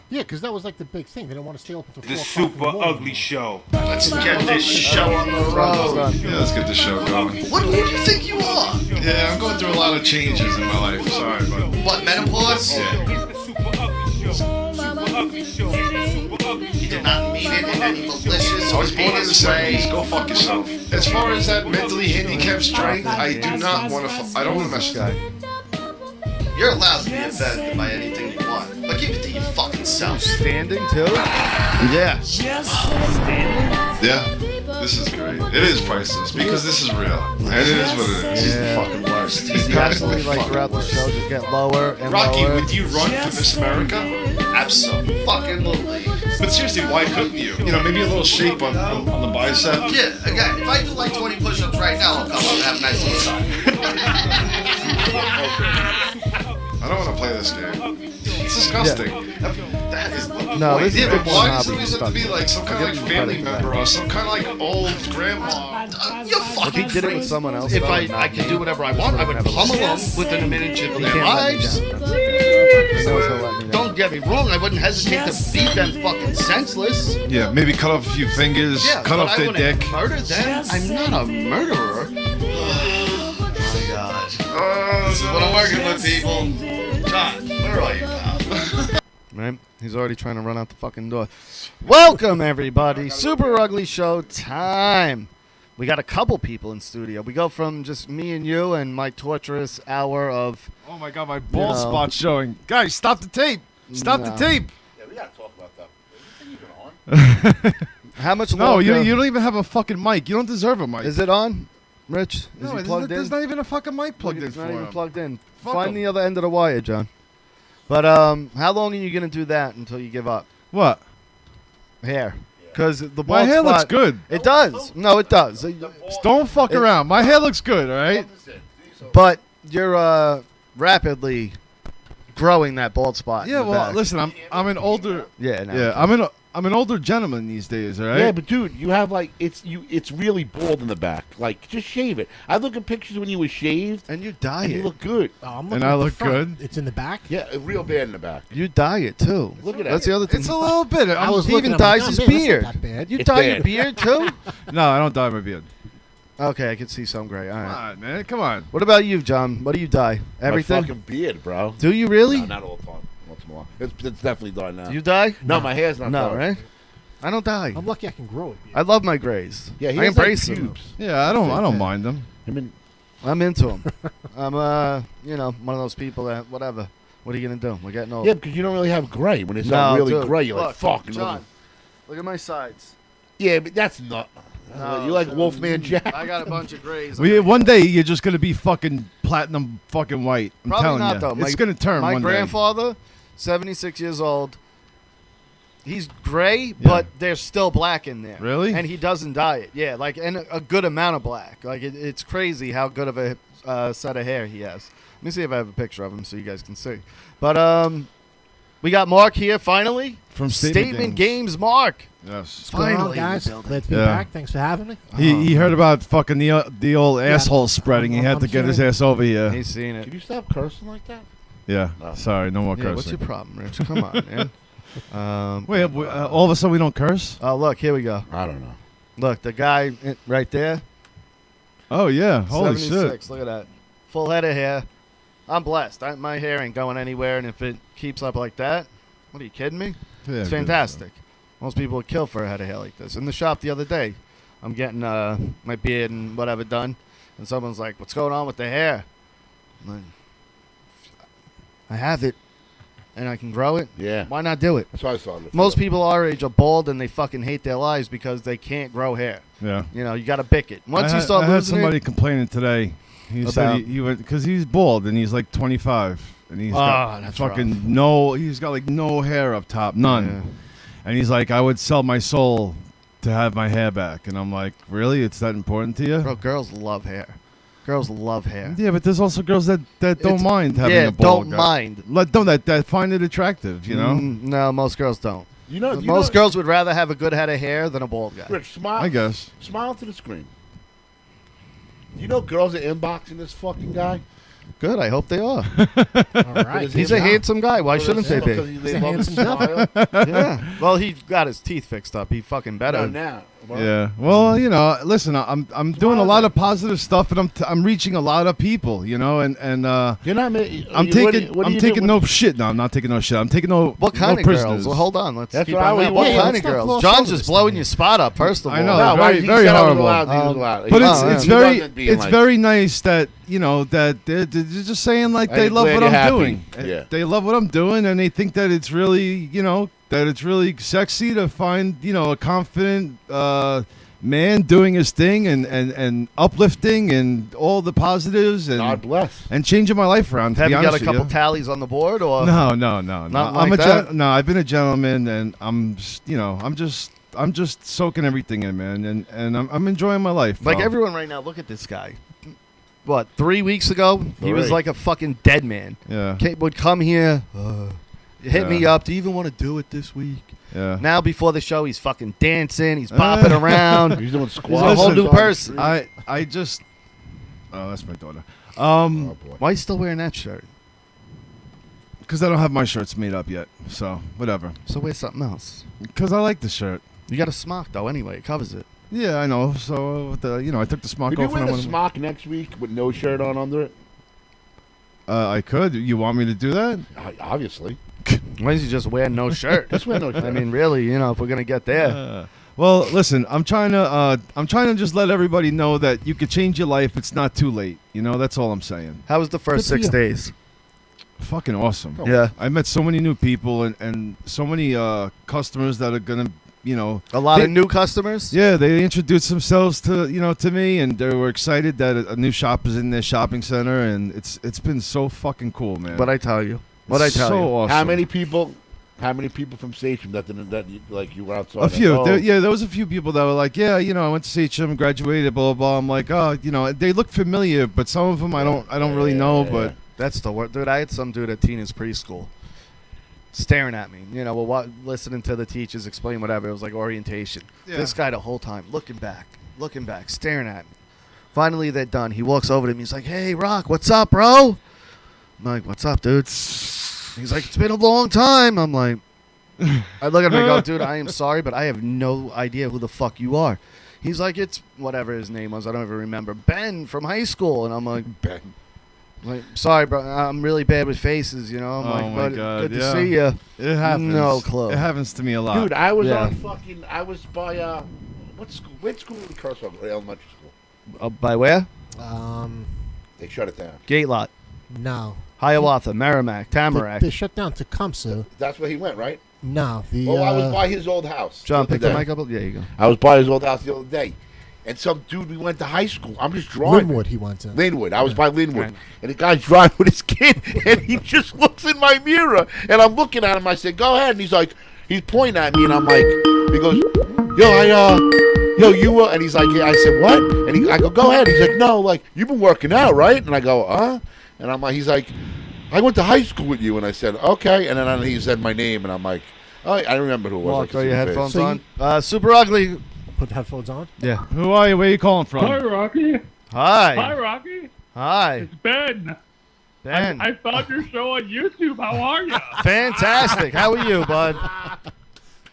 Yeah, because that was like the big thing. They didn't want to stay open till 4 The o'clock in the Super morning. Ugly Show. Let's get this show on the road. Yeah, let's get the show going. What do you think you are? Yeah, I'm going through a lot of changes in my life. Sorry, but What, menopause? yeah. The Super Ugly Show. Super Ugly Show. Super Ugly You Show. did not mean it in any malicious I was or born in the heinous way. 70s. Go fuck yourself. As far as that mentally handicapped strength, I do not want to. I don't want to mess with that. You're allowed to be offended by anything you want, but keep it to your fucking self. Standing too? Yeah. Yeah. This is great. It is priceless because this is real. And it is what it is. He's the fucking worst. He's constantly like throughout the show just get lower and Rocky, lower. would you run for Miss America? Absolutely. But seriously, why couldn't you? You know, maybe a little shape on the bicep. Yeah, again, if I do like 20 push-ups right now, I'll come up and have a nice little time. I don't want to play this game. It's disgusting. That is the No, point. this is Yeah, the but one why hobby does it always have to be like some kind of like family member or some kind of like old grandma? You're If he fucking did it with someone else, If though, I not could me, do whatever I want, I would pummel them within a minute of he their can't let me lives. down. That's okay. He knows he'll let me down. Don't get me wrong, I wouldn't hesitate to beat them fucking senseless. Yeah, maybe cut off a few fingers, Yeah, cut but off I their wouldn't dick. murder them. I'm not a murderer. Oh my god. This is what I'm working with, people. John, where are you, pal? Right? He's already trying to run out the fucking door. Welcome, everybody. Super Ugly Show time. We got a couple people in studio. We go from just me and you and my torturous hour of... Oh my god, my ball No. spot's showing. Guys, stop the tape. Stop the No. tape. Yeah, we gotta talk about that. Is this thing even on? How much No, longer... you don't even have a fucking mic. You don't deserve a mic. Is it on, Rich? Is no, he plugged in? there's not even a fucking mic plugged in It's for not even him. plugged in. Fuck Find him. the other end of the wire, John. But how long are you going to do that until you give up? What? Hair. Because the My bald hair looks spot- good. It does. No, it does. Don't fuck around. My hair looks good, all right? But you're rapidly growing that bald spot. Yeah, in the well, back. listen, I'm an older. Yeah, no. Yeah, I'm an older gentleman these days, all right? Yeah, but dude, you have like it's really bald in the back. Like, just shave it. I look at pictures when you were shaved, And you dye and you it. look good. Oh, I'm looking I at the look front. good? It's in the back. Yeah, real bad in the back. You dye it too. Look at That's that. the other thing. It's a little bit. I was He even looking, I'm like, dyes oh, his man, that's not beard. that bad. You It's dye your bad. beard too? No, I don't dye my beard. Okay, I can see some gray. All Come right. on, man. Come on. What about you, John? What do you dye? Everything? My fucking beard, bro. Do you really? No, not all the time. Once in a while. It's definitely done now. Do you dye? No, my hair's not No, done. right? I don't dye. I'm lucky I can grow it. I love my grays. Yeah, he I has, like, embrace them. pubes. Yeah, I don't mind them. I mean, I'm into them. I'm one of those people that whatever. What are you gonna do? We're getting old. yeah, because you don't really have gray. When it's No, not really dude. gray, you're like, Look, fuck. John, look at my sides. Yeah, but that's not. No, you like dude. Wolfman Jack? I got a bunch of grays. One day you're just gonna be fucking platinum fucking white. I'm Probably telling not you. though. It's gonna turn My one day. grandfather, 76 years old. He's gray, but there's still black in there. Really? And he doesn't dye it. Yeah, like and a good amount of black. Like it's crazy how good of a set of hair he has. Let me see if I have a picture of him so you guys can see. But we got Mark here finally From Statement Games. Mark. Yes. Finally, guys. in the building. Glad to be Yeah. back. Thanks for having me. He heard about fucking the old asshole spreading. He had to get his ass over here. He's seen it. Can you stop cursing like that? Yeah. No. Sorry, no more Yeah, cursing. what's your problem, Rich? Come on, man. Wait, all of a sudden we don't curse? Oh, look, here we go. I don't know. Look, the guy right there. Oh yeah. Holy shit. 76. Look at that. Full head of hair. I'm blessed. My hair ain't going anywhere, and if it keeps up like that, what are you kidding me? Yeah, It's good fantastic. Most people would kill for a head of hair like this. In the shop the other day, I'm getting my beard and whatever done, and someone's like, "What's going on with the hair?" I'm like, I have it, and I can grow it. Yeah. Why not do it? That's why I started. Most people our age are bald and they fucking hate their lives because they can't grow hair. Yeah. You know, you got to bick it. Once I you start I had losing somebody it, complaining today. He said About? he went because he's bald and he's like 25 and he's got that's fucking rough. no. He's got like no hair up top, none. Yeah. And he's like, I would sell my soul to have my hair back. And I'm like, really? It's that important to you? Bro, girls love hair. Girls love hair. Yeah, but there's also girls that don't It's- mind having yeah, a bald don't guy. mind. That find it attractive, you know? No, most girls don't. You know, Most girls would rather have a good head of hair than a bald guy. Rich, smile. I guess. Smile to the screen. You know, girls are inboxing this fucking guy. Good. I hope they are. All right. He's a handsome guy. Why shouldn't they Because be? they He's a love his handsome smile. Yeah. Well, he got his teeth fixed up. He fucking better. No, now. Well, Yeah. Well, listen, I'm doing a lot of positive stuff, and I'm reaching a lot of people, and You're not. I'm taking no shit. No, I'm not taking no shit. I'm taking no. What kind no of prisoners. girls? Well, hold on. Let's That's keep what on I that. was- What yeah, kind let's of not girls? gloss John's over just this blowing thing. your spot up. First of all, I know. No, very- he very said I was horrible. allowed to use a lot. But Oh, it's He very wasn't being it's like- very nice that that they're just saying like they I'm love glad what you're I'm happy. doing. Yeah. They love what I'm doing, and they think that it's really that it's really sexy to find a confident man doing his thing and uplifting and all the positives God and bless. changing my life around. To have be you got a honest with couple you. tallies on the board, or No. Not I'm like a that? no. I've been a gentleman, and I'm just soaking everything in, man, and I'm enjoying my life. like pal. everyone right now? Look at this guy. What? 3 weeks ago, he was Three. like a fucking dead man. Yeah. Would come here, hit me Yeah. up. Do you even want to do it this week? Yeah. Now before the show, he's fucking dancing. He's bopping around. He's doing He's squats. a whole new Listen, person. I just. Oh, that's my daughter. Oh, boy. Why are you still wearing that shirt? Because I don't have my shirts made up yet, so whatever. So wear something else. Because I like the shirt. You got a smock though. Anyway, it covers it. Yeah, I know. So I took the smock Could you off. wear when I the went- smock next week with no shirt on under it? I could. You want me to do that? Obviously. Why don't you just wear no shirt? Just wear no shirt. I mean, really, if we're gonna get there. Well, listen. I'm trying to just let everybody know that you could change your life. It's not too late. That's all I'm saying. How was the first Good for 6 you. days? Fucking awesome. Oh. Yeah, I met so many new people and so many customers that are gonna a lot They- of new customers. Yeah, they introduced themselves to me, and they were excited that a new shop is in their shopping center, and it's been so fucking cool, man. What I tell you? It's so you? awesome. How many people from Station that you were outside? A few. Oh, There was a few people that were like, yeah, I went to Sachem, graduated, blah, blah, blah. I'm like, oh, they look familiar, but some of them I don't really know, but That's the word, dude. I had some dude at Tina's preschool staring at me. Listening to the teachers explain whatever. It was like orientation. Yeah. This guy the whole time looking back, staring at me. Finally, they're done. He walks over to me. He's like, "Hey, Rock, what's up, bro?" I'm like, "What's up, dude?" He's like, "It's been a long time." I'm like, I look at him and go, "Dude, I am sorry, but I have no idea who the fuck you are." He's like, "It's whatever his name was. I don't even remember. Ben from high school." And I'm like, Ben. Like, sorry, bro. I'm really bad with faces, I'm Oh like, my but God, good to yeah. see you. it happens. No clue. It happens to me a lot. Dude, I was Yeah. I was by what school? Which school in Kershaw? Elementary school. By where? They shut it down. Gate Lot, No. Hiawatha, Merrimack, Tamarack. They shut down Tecumseh. That's where he went, right? No. The, Oh, I was by his old house. John, the pick the other mic day. up. There you go. I was by his old house the other day, and some dude we went to high school. I'm just driving. Linwood he went to. Linwood. I was by Linwood. Right. And the guy's driving with his kid, and he just looks in my mirror, and I'm looking at him. I said, "Go ahead." And he's like, he's pointing at me, and I'm like, he goes, "Yo, you," and he's like, yeah. I said, "What?" And I go, "Go ahead." He's like, "No, like, you've been working out, right?" And I go, And I'm like, he's like, "I went to high school with you." And I said, "Okay." And then he said my name, and I'm like, "Oh, I remember who it was." I Walk, could throw see your the face. headphones So on. Super Ugly. Put headphones on. Yeah. Who are you? Where are you calling from? Hi, Rocky. Hi. Hi, Rocky. Hi. It's Ben. Ben. I found your show on YouTube. How are you? Fantastic. How are you, bud?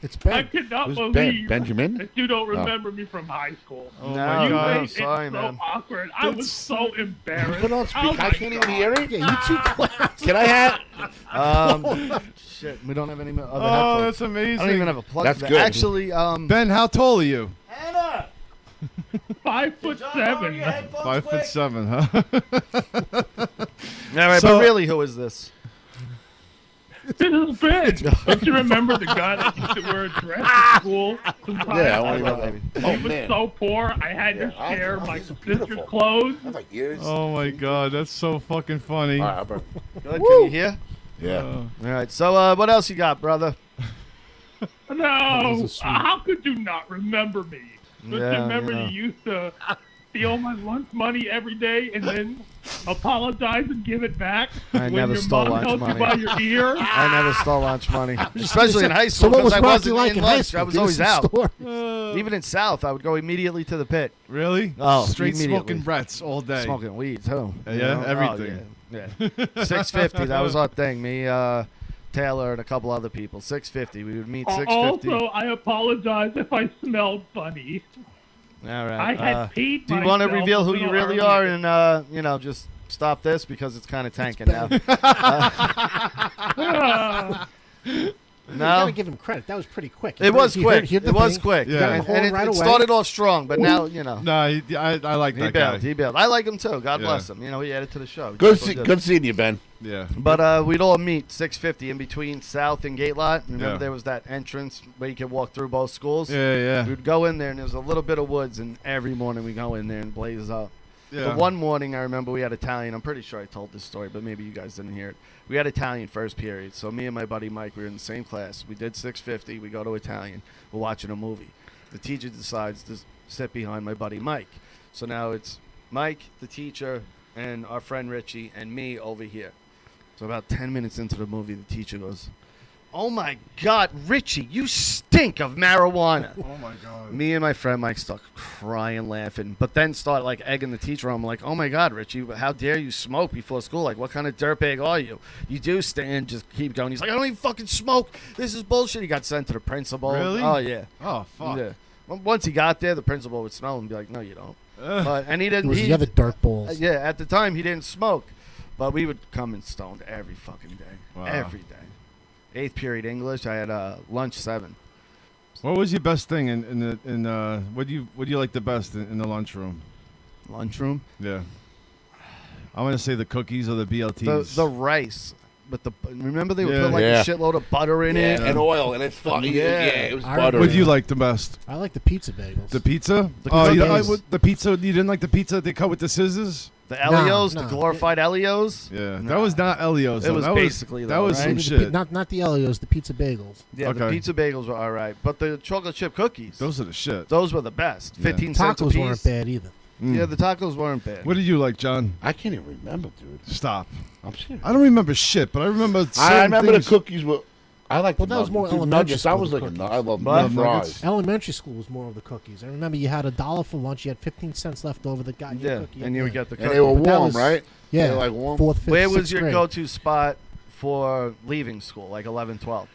It's I Ben. could not Who's believe Benjamin? that you don't remember me from high school. Oh No, my You God. made I'm it sorry, so man. awkward. I was so embarrassed. Put on speaker. Oh I my can't even God. hear it. Yeah, you two clowns. Can I have? Shit, we don't have any other Oh, headphones. that's amazing. I don't even have a plug That's for that. good. Actually, Ben, how tall are you? 5'7". 5'7", huh? all right, So- but really, who is this? This is Ben. Don't you remember the guy that used to wear a dress at school? Sometimes? Yeah, I want love to it. Oh, He was man. so poor, I had to Yeah, share I my think it's sister's beautiful. clothes. I have like ears. Oh my God, that's so fucking funny. All right, Albert. Good, can you hear? Yeah. All right, so what else you got, brother? No, This is sweet. how could you not remember me? Don't Yeah, you remember yeah. you used to steal my lunch money every day and then apologize and give it back I when never your stole mom lunch held money. you by your ear? I never stole lunch money, especially in high So school what was because I Rocky wasn't like in in high lunch. school? I was Give us always some out. stories. Even in South, I would go immediately to the pit. Really? Oh, Straight immediately. smoking brats all day. Smoking weed too. Yeah, you know? everything. Oh, Yeah, 650. That was our thing. Me, Taylor, and a couple other people. 650. We would meet 650. Also, I apologize if I smelled funny. All right. I had paid Do you want to myself reveal a who you little really earlier. are and just stop this because it's kind of tanking now? You No, gotta give him credit. That was pretty quick. it was quick. Hit the It was thing. quick. Yeah. And, Horn it, right it away. started off strong, but now No, I like he that bailed. guy. He bailed. I like him too. God Yeah. bless him. He added to the show. Good seeing you, Ben. Yeah. But we'd all meet 650 in between South and Gate Lot. Remember Yeah. there was that entrance where you could walk through both schools? Yeah. We'd go in there and there was a little bit of woods, and every morning we go in there and blaze up. Yeah. The one morning I remember we had Italian. I'm pretty sure I told this story, but maybe you guys didn't hear it. We had Italian first period. So me and my buddy Mike, we were in the same class. We did 650. We go to Italian. We're watching a movie. The teacher decides to sit behind my buddy Mike. So now it's Mike, the teacher, and our friend Richie, and me over here. So about 10 minutes into the movie, the teacher goes, "Oh my God, Richie, you stink of marijuana." Oh my God. Me and my friend Mike start crying, laughing, but then start like egging the teacher on. I'm like, "Oh my God, Richie, how dare you smoke before school? Like, what kind of dirtbag are you? You do stand, just keep going." He's like, "I don't even fucking smoke. This is bullshit." He got sent to the principal. Really? Oh yeah. Oh fuck. Yeah. Once he got there, the principal would smell him and be like, "No, you don't." And he It didn't. was the other dirt balls. Yeah, at the time he didn't smoke, but we would come in stoned every fucking day. Wow. Every day. 8th period English. I had lunch 7. What was your best thing what do you like the best in the lunchroom? Lunchroom. Yeah. I want to say the cookies or the BLTs. The rice. But remember they would Yeah. put like Yeah. a shitload of butter in it. and oil, and it's fucking it was I butter. what do you like the best? I like the pizza bagels. The pizza? The Oh, cookies. the pizza. You didn't like the pizza that they cut with the scissors? The Elios, No, the no. glorified Elios. Yeah, Nah. that was not Elio's. It though. was that basically that though, was right? some The shit. not the Elios, the pizza bagels. Yeah, the Okay. pizza bagels were all right, but the chocolate chip cookies, Those are the shit. those were the best. Yeah. 15 cents a Tacos piece. weren't bad either. Yeah, the tacos weren't bad. What did you like, John? I can't even remember, dude. Stop. I'm serious. I don't remember shit, but I remember. I remember things. the cookies were. I like. Well, that was more nuggets. elementary Nuggets. I school was like, cookies. I love What? fries. Elementary school was more of the cookies. I remember you had $1 for lunch. You had 15 cents left over that got your Yeah, cookie. and you would get the And cookie. they were But that warm, was- right? yeah, They were like warm. 4th, 5th, Where was 6th your grade. go-to spot for leaving school, like 11th, 12th?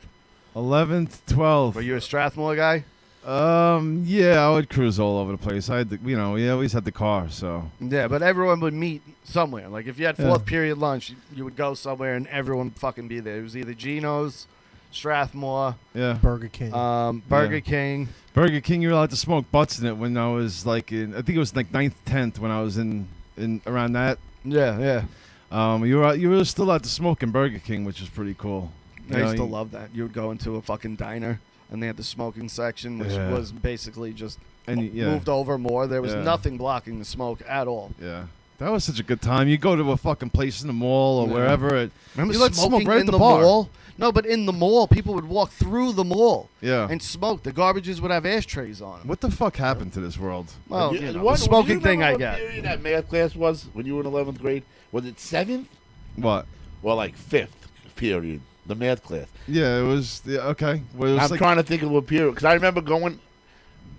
11th, 12th. Were you a Strathmore guy? Yeah, I would cruise all over the place. I had, we always had the car, so. Yeah, but everyone would meet somewhere. Like if you had Yeah. 4th period lunch, you would go somewhere and everyone would fucking be there. It was either Geno's, Strathmore, Yeah. Burger King. Burger Yeah. King. Burger King, you were allowed to smoke butts in it when I was like I think it was like 9th, 10th when I was in around that. Yeah, yeah. You were still allowed to smoke in Burger King, which was pretty cool. I used to love that. You would go into a fucking diner and they had the smoking section, which Yeah. was basically just yeah, moved over more. There was Yeah. nothing blocking the smoke at all. yeah. That was such a good time. You go to a fucking place in the mall or Yeah. wherever. Remember You let smoke smoking right at in the the bar. mall? No, but in the mall, people would walk through the mall Yeah. and smoke. The garbages would have ashtrays on them. What the fuck happened to this world? Well, You- you know, what- the smoking do you thing I remember what get. period that math class was when you were in 11th grade? Was it 7th? What? Well, like 5th period, the math class. Yeah, it was. Yeah, okay. Well, it was I'm like, trying to think of what period because I remember going.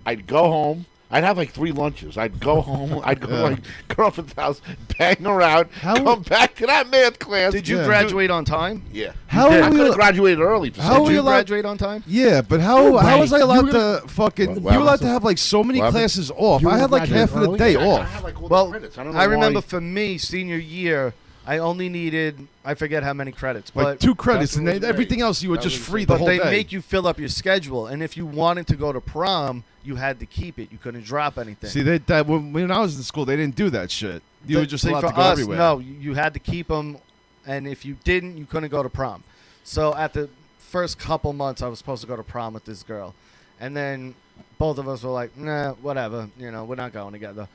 I'd go home. I'd have like 3 lunches. I'd go home. I'd go Yeah. like girlfriend's house, bang around, How- come back to that math class. Did you Yeah. graduate on time? Yeah. How I are could we? have graduated early. For How some are Did we you reason. allowed- graduate on time? Yeah, but how way. was I allowed You to fucking? What You were allowed to happened? have like so many What happened? classes off. You I were had like graduated half of the early? day I off. had like all the Well, credits. I don't know I remember why. for me, senior year, I only needed, I forget how many credits, Like but 2 credits, that's and what then was everything great. else you were That just was free great. the but whole they day. make you fill up your schedule. And if you wanted to go to prom, you had to keep it. You couldn't drop anything. See that when I was in school, they didn't do that shit. You were just See, allowed for to go us, everywhere. No, you had to keep them, and if you didn't, you couldn't go to prom. So at the first couple months, I was supposed to go to prom with this girl, and then both of us were like, nah, whatever, we're not going together.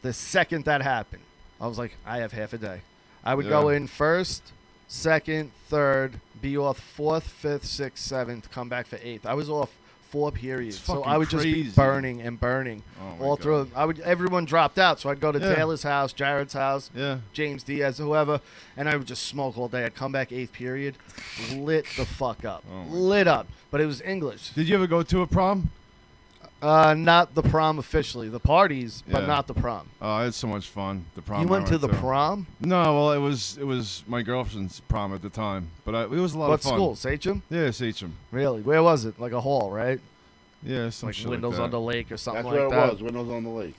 The second that happened, I was like, I have half a day. I would go Yeah. in first, second, third, be off 4th, 5th, 6th, 7th, come back for 8th. I was off 4 periods, It's so fucking I would just be crazy. burning and burning Oh my all God. through. Everyone dropped out, so I'd go to Yeah. Taylor's house, Jared's house, Yeah. James Diaz, whoever, and I would just smoke all day. I'd come back 8th period, lit the fuck up, Oh my lit up. But it was English. Did you ever go to a prom? Not the prom officially. The parties, but Yeah. not the prom. Oh, I had so much fun. The prom. You I went to the prom? No, well, it was my girlfriend's prom at the time, but it was a lot What of fun. school? Sachem? Yeah, Sachem. Really? Where was it? Like a hall, right? Yeah, some Like shit Windows like on that. the Lake or something That's like where that. it was. Windows on the Lake.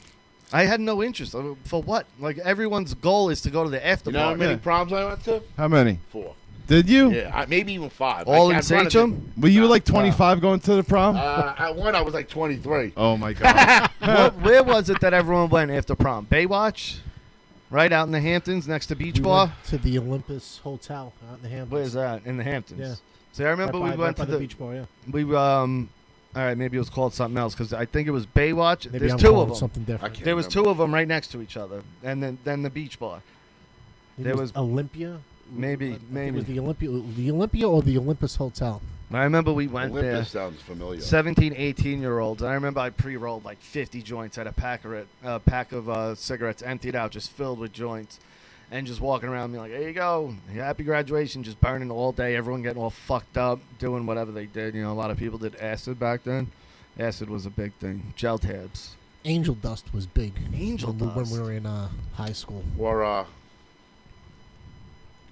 I had no interest. For what? Like everyone's goal is to go to the after You know how party. many proms I went to? How many? 4. Did you? Yeah, maybe even 5. All in I'd run it Sachem? Were you like 25 going to the prom? At one, I was like 23. Oh my god. Where was it that everyone went after prom? Baywatch? Right out in the Hamptons next to Beach We Bar? went to the Olympus Hotel out in the Hamptons. Where's that? In the Hamptons. Yeah. See, I remember Right we by- went right to by the beach bar, yeah. We all right, maybe it was called something else because I think it was Baywatch. Maybe There's I'm 2 calling of it them. something I different. can't There was remember. 2 of them right next to each other, and then the beach bar. Maybe there it was- Olympia. Maybe, I think it was maybe. the Olympia or the Olympus Hotel. I remember we went Olympus sounds familiar. 17, 18-year-olds. And I remember I pre-rolled like 50 joints at a pack of cigarettes, emptied out, just filled with joints, and just walking around being like, "There you go, happy graduation," just burning all day. Everyone getting all fucked up, doing whatever they did. You know, a lot of people did acid back then. Acid was a big thing. Gel tabs. Angel dust was big. Angel when dust. we were in high school. Or,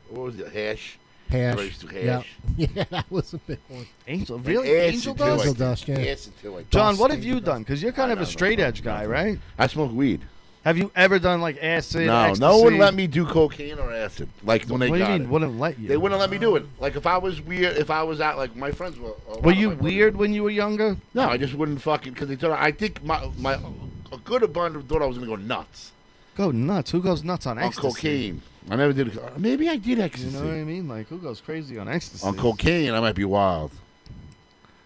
what was it? Hash? Hash. Race to Yeah. hash. Yeah, that was a big one. Angel, And really? acid, Angel too, I dust? Angel think. dust, yeah. Acid, too, I think. John, Dust, what have angel you done? dust. Because you're kind of a straight edge guy, right? I smoke weed. Have you ever done like acid? No, ecstasy? no one let me do cocaine or acid. Like when they What do you got mean? it. Wouldn't let you? They wouldn't let me do it. Like if I was weird, if I was out, like my friends were. a lot Were of you my brothers- weird when you were younger? No, I just wouldn't fucking because they thought I think my a good abundant thought I was gonna go nuts Go nuts. Who goes nuts on on ecstasy? cocaine. I never did. Maybe I did You ecstasy. know what I mean? Like, who goes crazy on ecstasy? On cocaine, I might be wild.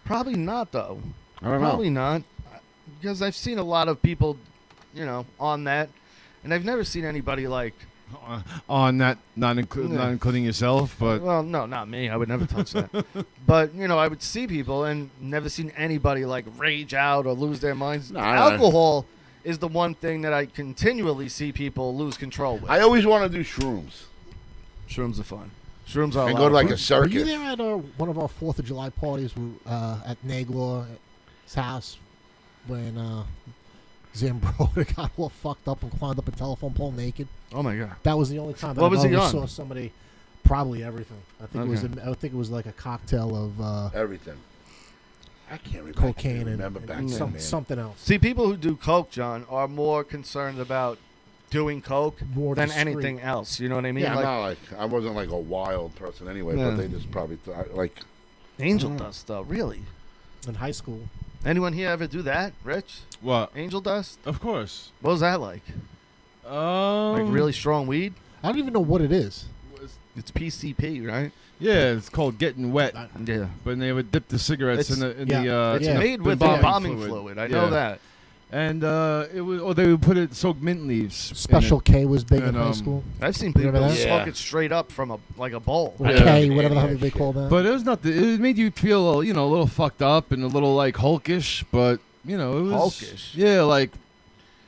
Probably not, though. I don't know. Probably not. Because I've seen a lot of people, you know, on that. And I've never seen anybody like, On that, not Yeah. including yourself, but well, no, not me. I would never touch that. But, you know, I would see people and never seen anybody like rage out or lose their minds. No, Alcohol is the one thing that I continually see people lose control with. I always want to do shrooms Shrooms are fun. Shrooms are and a go lot to like of a fun. Were you circus. there at one of our 4th of July parties at Naglor's house when Zambroda got all fucked up and climbed up a telephone pole naked? Oh, my God. That was the only time that What I was he ever on? saw somebody. Probably everything. I think Okay. I think it was like a cocktail of Everything. I can't remember. cocaine I can't and, remember back and then, man. something else. See, people who do coke, John, are more concerned about doing coke More than discreet. anything else. You know what I mean? Yeah, like I'm not like I wasn't like a wild person anyway, Yeah. but they just probably thought like angel dust, though. Really? In high school. Anyone here ever do that, Rich? what? Angel dust? Of course. What was that like? Like really strong weed? I don't even know what it is. It's PCP, right? Yeah, it's called getting wet. Yeah. But they would dip the cigarettes in the yeah, It's yeah. made with embalming embalming fluid. I know Yeah. that. And it was, or they would put it soak mint leaves. in Special it. K was big in And, high school. I've seen people Remember that? smoke Yeah. it straight up from a bowl. Or Yeah. K, whatever the hell Yeah, they call that. But it was not. It made you feel, you know, a little fucked up and a little like hulkish. But you know, it was Hulkish? Yeah, like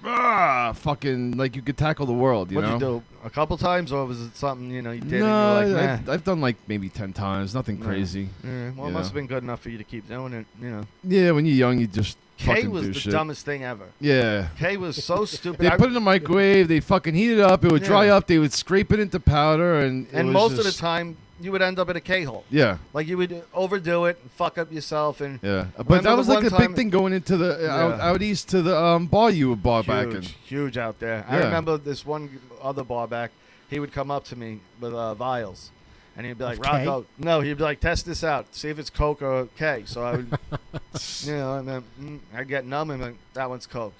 fucking like you could tackle the world. You What'd know. you do? A couple times, or was it something you did? No, and you're like, I've done like maybe 10 times. Nothing Nah. crazy. well, it Yeah. must have been good enough for you to keep doing it. You know, Yeah, when you're young, you just K fucking was do the shit. dumbest thing ever. Yeah. K was so stupid. They put it in the microwave. They fucking heat it up. It would dry Yeah. up. They would scrape it into powder, and it and was most of the just- time, you would end up in a K hole. Yeah, Like you would overdo it, and fuck up yourself, and yeah. But Remember that was the like one a big time- thing going into the Yeah. out east to the bar you would bar back in. huge out there. I Yeah. remember this one other bar back. He would come up to me with vials, and he'd be like, Of K? "Rocco, no." He'd be like, "Test this out, see if it's Coke or K." So I would, you know, and then I'd get numb and be like, that one's Coke.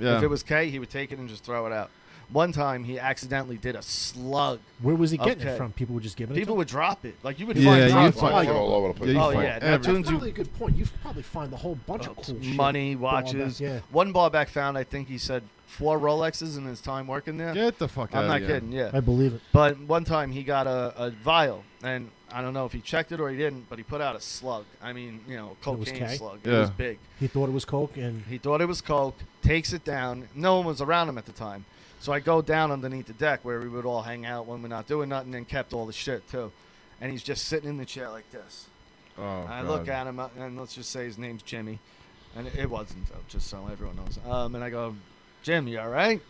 Yeah. If it was K, he would take it and just throw it out. One time, he accidentally did a slug. Where was he getting Okay. it from? People were just giving it People to him? would drop it. Like you would Yeah, find you drops find- all Like over. all over the place. Yeah, you Oh find yeah, that everything. That's tunes you probably a good point. You probably find a whole bunch of cool shit. money, going on watches. back, yeah. One bar back found, I think he said 4 Rolexes in his time working there. Get the fuck out I'm of not here. kidding. Yeah. I believe it. But one time he got a vial, and I don't know if he checked it or he didn't, but he put out a slug. I mean, you know, was cocaine K? slug. It Yeah. was big. He thought it was Coke, and He thought it was Coke, takes it down. No one was around him at the time. So I go down underneath the deck where we would all hang out when we're not doing nothing and kept all the shit, too. And he's just sitting in the chair like this. Oh, I God. look at him, and let's just say his name's Jimmy. And it wasn't, though, just so everyone knows. And I go, Jim, you all right?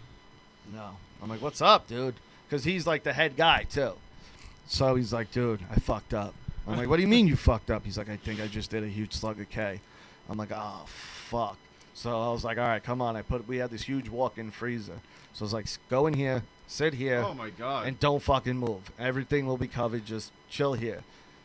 No. I'm like, what's up, dude? Because he's like the head guy, too. So he's like, dude, I fucked up. I'm like, what do you mean you fucked up? He's like, I think I just did a huge slug of K. I'm like, oh, fuck. So I was like, all right, come on. We had this huge walk-in freezer. So I was like, go in here, sit here, Oh my god. and don't fucking move. Everything will be covered. Just chill here.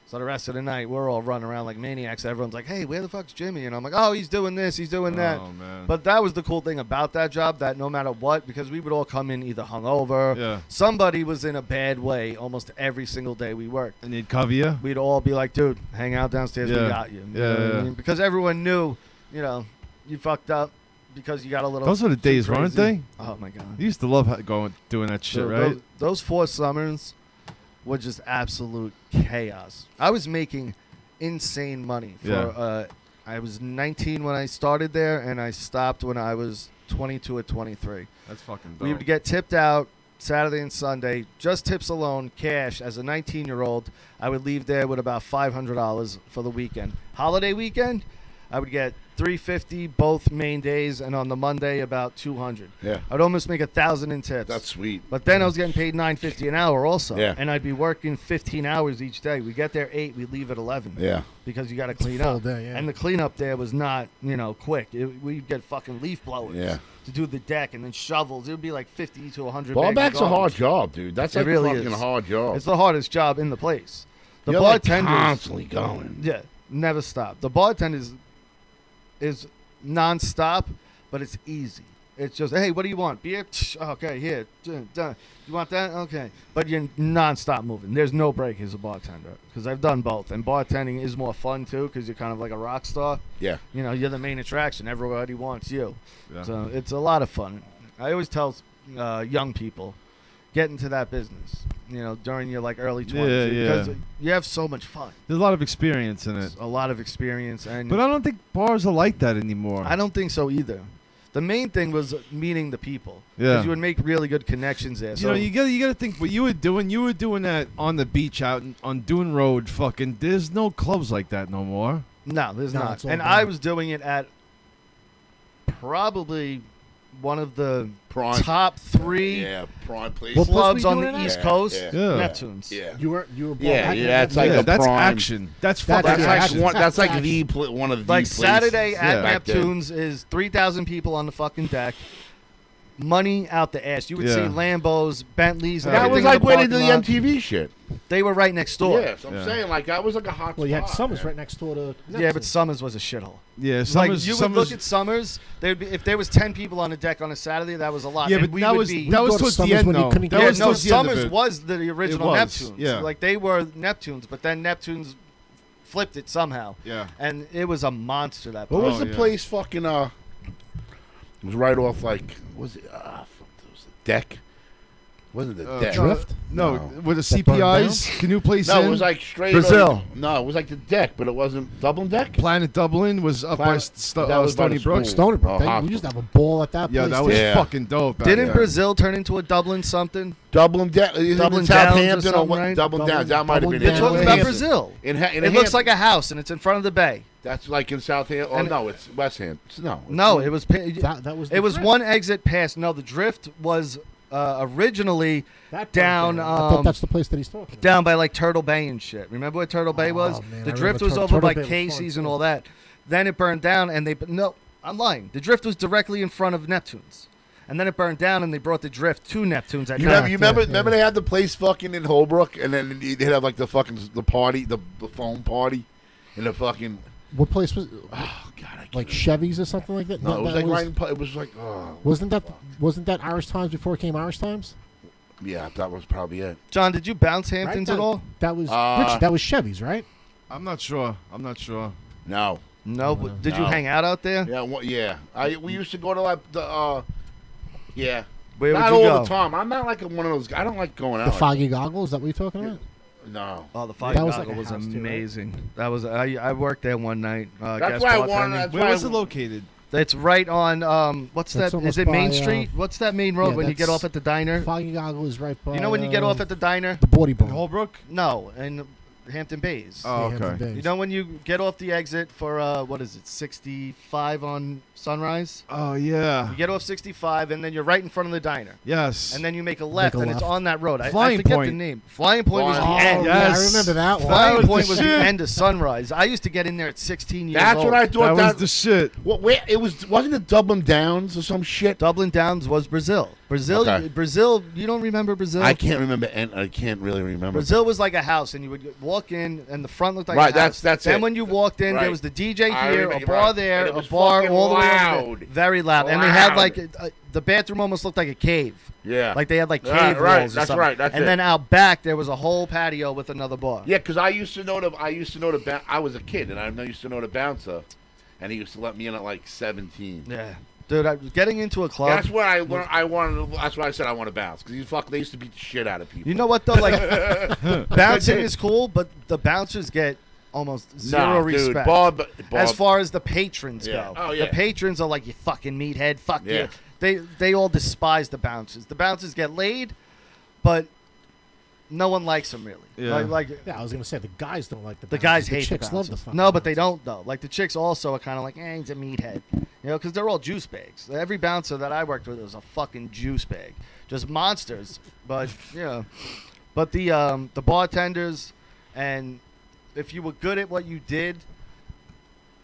So the rest of the night, we're all running around like maniacs. Everyone's like, hey, where the fuck's Jimmy? And I'm like, oh, he's doing this, he's doing that. Oh man. But that was the cool thing about that job, that no matter what, because we would all come in either hungover, Yeah. somebody was in a bad way almost every single day we worked. And they'd cover you. We'd all be like, dude, hang out downstairs, we Yeah. got you. You Yeah, know what I yeah. mean? Because everyone knew, you fucked up because you got a little Those were the days, crazy. weren't they? Oh, my God. You used to love doing that shit, So right? Those 4 summers were just absolute chaos. I was making insane money. I was 19 when I started there, and I stopped when I was 22 or 23. That's fucking dope. We would get tipped out Saturday and Sunday, just tips alone, cash. As a 19-year-old, I would leave there with about $500 for the weekend. Holiday weekend, I would get $350 both main days, and on the Monday about $200. Yeah. I'd almost make $1,000 in tips. That's sweet. But then I was getting paid $9.50 an hour also. Yeah. And I'd be working 15 hours each day. We get there 8, we leave at 11. Yeah. Because you got to It's a clean full up. day, yeah. And the cleanup there was not, quick. We'd get fucking leaf blowers Yeah. to do the deck, and then shovels. It would be like 50 to 100 Ball bags of back's a hard garbage. job, dude. That's It like really a fucking is. hard job. It's the hardest job in the place. The You're like bartenders constantly going. Yeah, never stop. The bartenders is non-stop, but it's easy. It's just, hey, what do you want? Beer? Okay, here. Done. You want that? Okay. But you're non-stop moving. There's no break as a bartender because I've done both. And bartending is more fun, too, because you're kind of like a rock star. Yeah. You're the main attraction. Everybody wants you. Yeah. So it's a lot of fun. I always tell young people, get into that business, during your early 20s. Yeah, yeah. Because you have so much fun. There's a lot of experience in it. It's a lot of experience. And But I don't think bars are like that anymore. I don't think so either. The main thing was meeting the people. Yeah. Because you would make really good connections there. So you gotta think what you were doing. You were doing that on the beach out on Dune Road. Fucking, there's no clubs like that no more. no, there's No, not. it's all And gone. I was doing it at probably one of the Prime. top 3 Yeah, prime place. What place clubs were you on the doing it at? East Yeah, Coast. yeah. Yeah. Neptunes. Yeah. You were Yeah, it's like yeah, a that's prime. action. That's fucking That's Yeah, like action. one. That's like Action. one of the Like places Saturday at Yeah. back then. Neptunes is 3,000 people on the fucking deck. Money out the ass. You would see Yeah. Lambos, Bentleys, and That was everything in like the where they did parking the lot. MTV shit. They were right next door. Yeah, so I'm Yeah. saying that was like a hot Well, you had spot, Summers man. right next door to. Yeah, Neptune. but Summers was a shithole. Yeah, Like you would look at Summers, there'd be if there was 10 people on the deck on a Saturday, that was a lot. Yeah, And but we that would was be, that was go to towards the Summers end when you though. couldn't That get yeah, was no, towards the end of Summers it. was the original was, Neptunes. yeah. Like they were Neptunes, but then Neptunes flipped it somehow. Yeah. And it was a monster that What place. was the yeah. place? Fucking It was right off was it? Fuck, it was the deck. Wasn't the deck? Drift? No, No. with the That burned CPIs, Canoe Place No, Inn. it was like straight Brazil. No, it was like the deck, but it wasn't Dublin deck. Planet Dublin was up by Planet- that was by Stony the Brook. school. Stony Brook. Oh, We used to have a ball at that Yeah, place. that was Yeah. fucking dope. back Didn't then. Brazil turn into a Dublin something? Dublin deck. Is Dublin it Downs or Southampton or something, what? right? Dublin Downs. That might have been Dublin They're it. Downs. talking about Hampton. Brazil. In It looks like a house, and it's in front of the bay. That's like in Southampton. Oh And- no, it's West Ham. No. No, it was. That was. the It was Drift. one exit past. No, the Drift was originally That down, I thought that's the place that he's talking about. down by like Turtle Bay and shit. Remember what Turtle Bay was? Oh, man, The I Drift remember was over Turtle by Bay was fun, Casey's and too. all that. Then it burned down, and no, I'm lying. The Drift was directly in front of Neptune's, and then it burned down, and they brought the Drift to Neptune's at You night. remember? You remember? yeah. Remember they had the place fucking in Holbrook, and then they'd have like the fucking the party, the phone party, and the fucking. What place was? Oh God, I can't Like remember. Chevy's or something like that. No, it was that like right. It was like. Oh, Wasn't that Irish Times before it came Irish Times? yeah, that was probably it. John, did you bounce Hamptons Right? at all? That was Uh, that was Chevy's, right? I'm not sure. No. No, but did you No. hang out out there? Yeah. Yeah. We used to go to like the. Yeah. Where Not would you all go? the time. I'm not like one of those. I don't like going out. The like foggy goggles. Is that what you're talking about? No. Oh, the Fire That was like Goggle a was house too, right? amazing. That was I worked there one night. That's guest why I bartending. wanted. That's Where why was I- it located? It's right on what's That's that? Is almost it Main by, Street? What's that main road yeah, when you get that's- off at the diner? Foggy Goggle is right by. You know when you get off at the diner? the Bawdy In Bone. Holbrook? No, and Hampton Bays. Oh, Hampton okay. Bays. You know when you get off the exit for what is it, 65 on Sunrise? Oh, yeah. You get off 65 and then you're right in front of the diner. Yes. And then you make a left Make a and it's left. on that road. I Flying forget Point. the name. Flying Point was the Flying end. Oh, yeah, I Yes. remember that one. Flying was Point the was the shit. end of Sunrise. I used to get in there at 16 years That's old. what I thought. That was the shit. What? Where it was? Wasn't it Dublin Downs or some shit? Dublin Downs was Brazil. Okay. Brazil. You don't remember Brazil? I can't remember, and I can't really remember. Brazil was like a house, and you would walk in, and the front looked like Right, a house. that's Then it. when you walked in, Right. there was the DJ I here, a remember, bar right. there, And it a was bar fucking all the way over loud. there. Very loud. And they had Loud. like the bathroom almost looked like a cave. Yeah. Like they had like cave Right, walls right. or That's something. right. That's and it. then out back there was a whole patio with another bar. Yeah, because I used to know the. I was a kid, and I used to know the bouncer, and he used to let me in at like 17. Yeah. Dude, I was getting into a club. That's where I learned. I wanted. That's why I said I want to bounce because they used to beat the shit out of people. You know what though? Like bouncing is cool, but the bouncers get almost zero respect. Dude, Bob, As far as the patrons Yeah. go. Oh, yeah. The patrons are like, you fucking meathead, fuck Yeah. you. They all despise the bouncers. The bouncers get laid, but no one likes them really. Yeah. Like Yeah, I was gonna say the guys don't like the. the bouncers. guys The hate chicks the love the bouncers. fucking No, but they bouncers. don't though. Like the chicks also are kind of like, he's a meathead. You know, because they're all juice bags. Every bouncer that I worked with was a fucking juice bag. Just monsters. But, but the bartenders, and if you were good at what you did,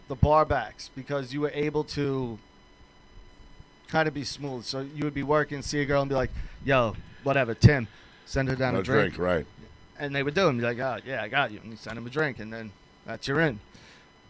the bar backs, because you were able to kind of be smooth. So you would be working, see a girl, and be like, yo, whatever, Tim, send her down a drink. right? And they would do it and be like, oh, yeah, I got you. And you send them a drink, and then that's you're in.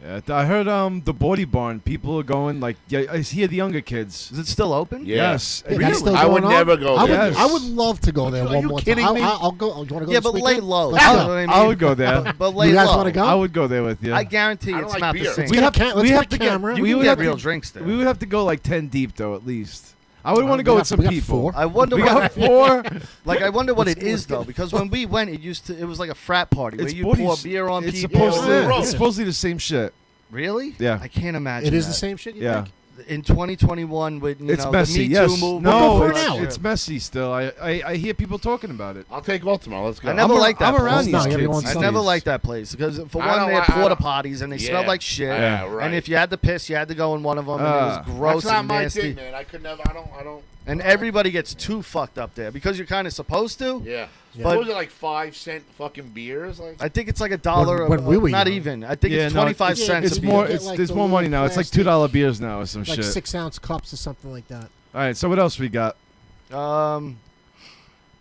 Yeah, I heard the Body Barn, people are going, like, yeah, I hear the younger kids. Is it still open? Yeah. Yes. Yeah, that's still I would going on? never go I would, there. Yes. I would love to go there Are one you more kidding time. me? I'll go. Do you want to go? Yeah, this but lay weekend? low. Let's You go. know what I mean? I would go there. But lay You guys low. wanna go? I would go there with you. I guarantee I don't it's like not beer. the same. Let's get a let's we get have a a camera. You we can would get have real to, drinks there. We would have to go like 10 deep though, at least. I would want to go with some we got people. 4. I wonder We what got 4. like I wonder what it Let's is get though, because when we went, it was like a frat party where It's you booty- pour beer on It's people. supposed Yeah, to. right. It's supposedly the same shit. Really? Yeah. I can't imagine. It is that. the same shit. You Yeah. think? In 2021, with It's know, messy. the Me Yes. Too movement. No, go for it's, it now. it's messy still. I hear people talking about it. I'll take off tomorrow. Let's go. I never liked that I'm around place. these No, kids. everyone's I Sundays. never liked that place because for I one, don't they had like- I porta don't- potties and they Yeah. smelled like shit. Yeah, right. And if you had to piss, you had to go in one of them, and it was gross That's not and my nasty. thing, man. I could never. I don't. And everybody gets too fucked up there because you're kind of supposed to. Yeah. Yeah. What was it, like 5-cent fucking beers? Like I think it's like $1. When we were not young. even. I think Yeah, it's no, 25 it's- cents. It's a more. beer. Get, like, There's the more money now. It's like plastic- $2 beers now or some Like shit. 6-ounce cups or something like that. All right. So what else we got?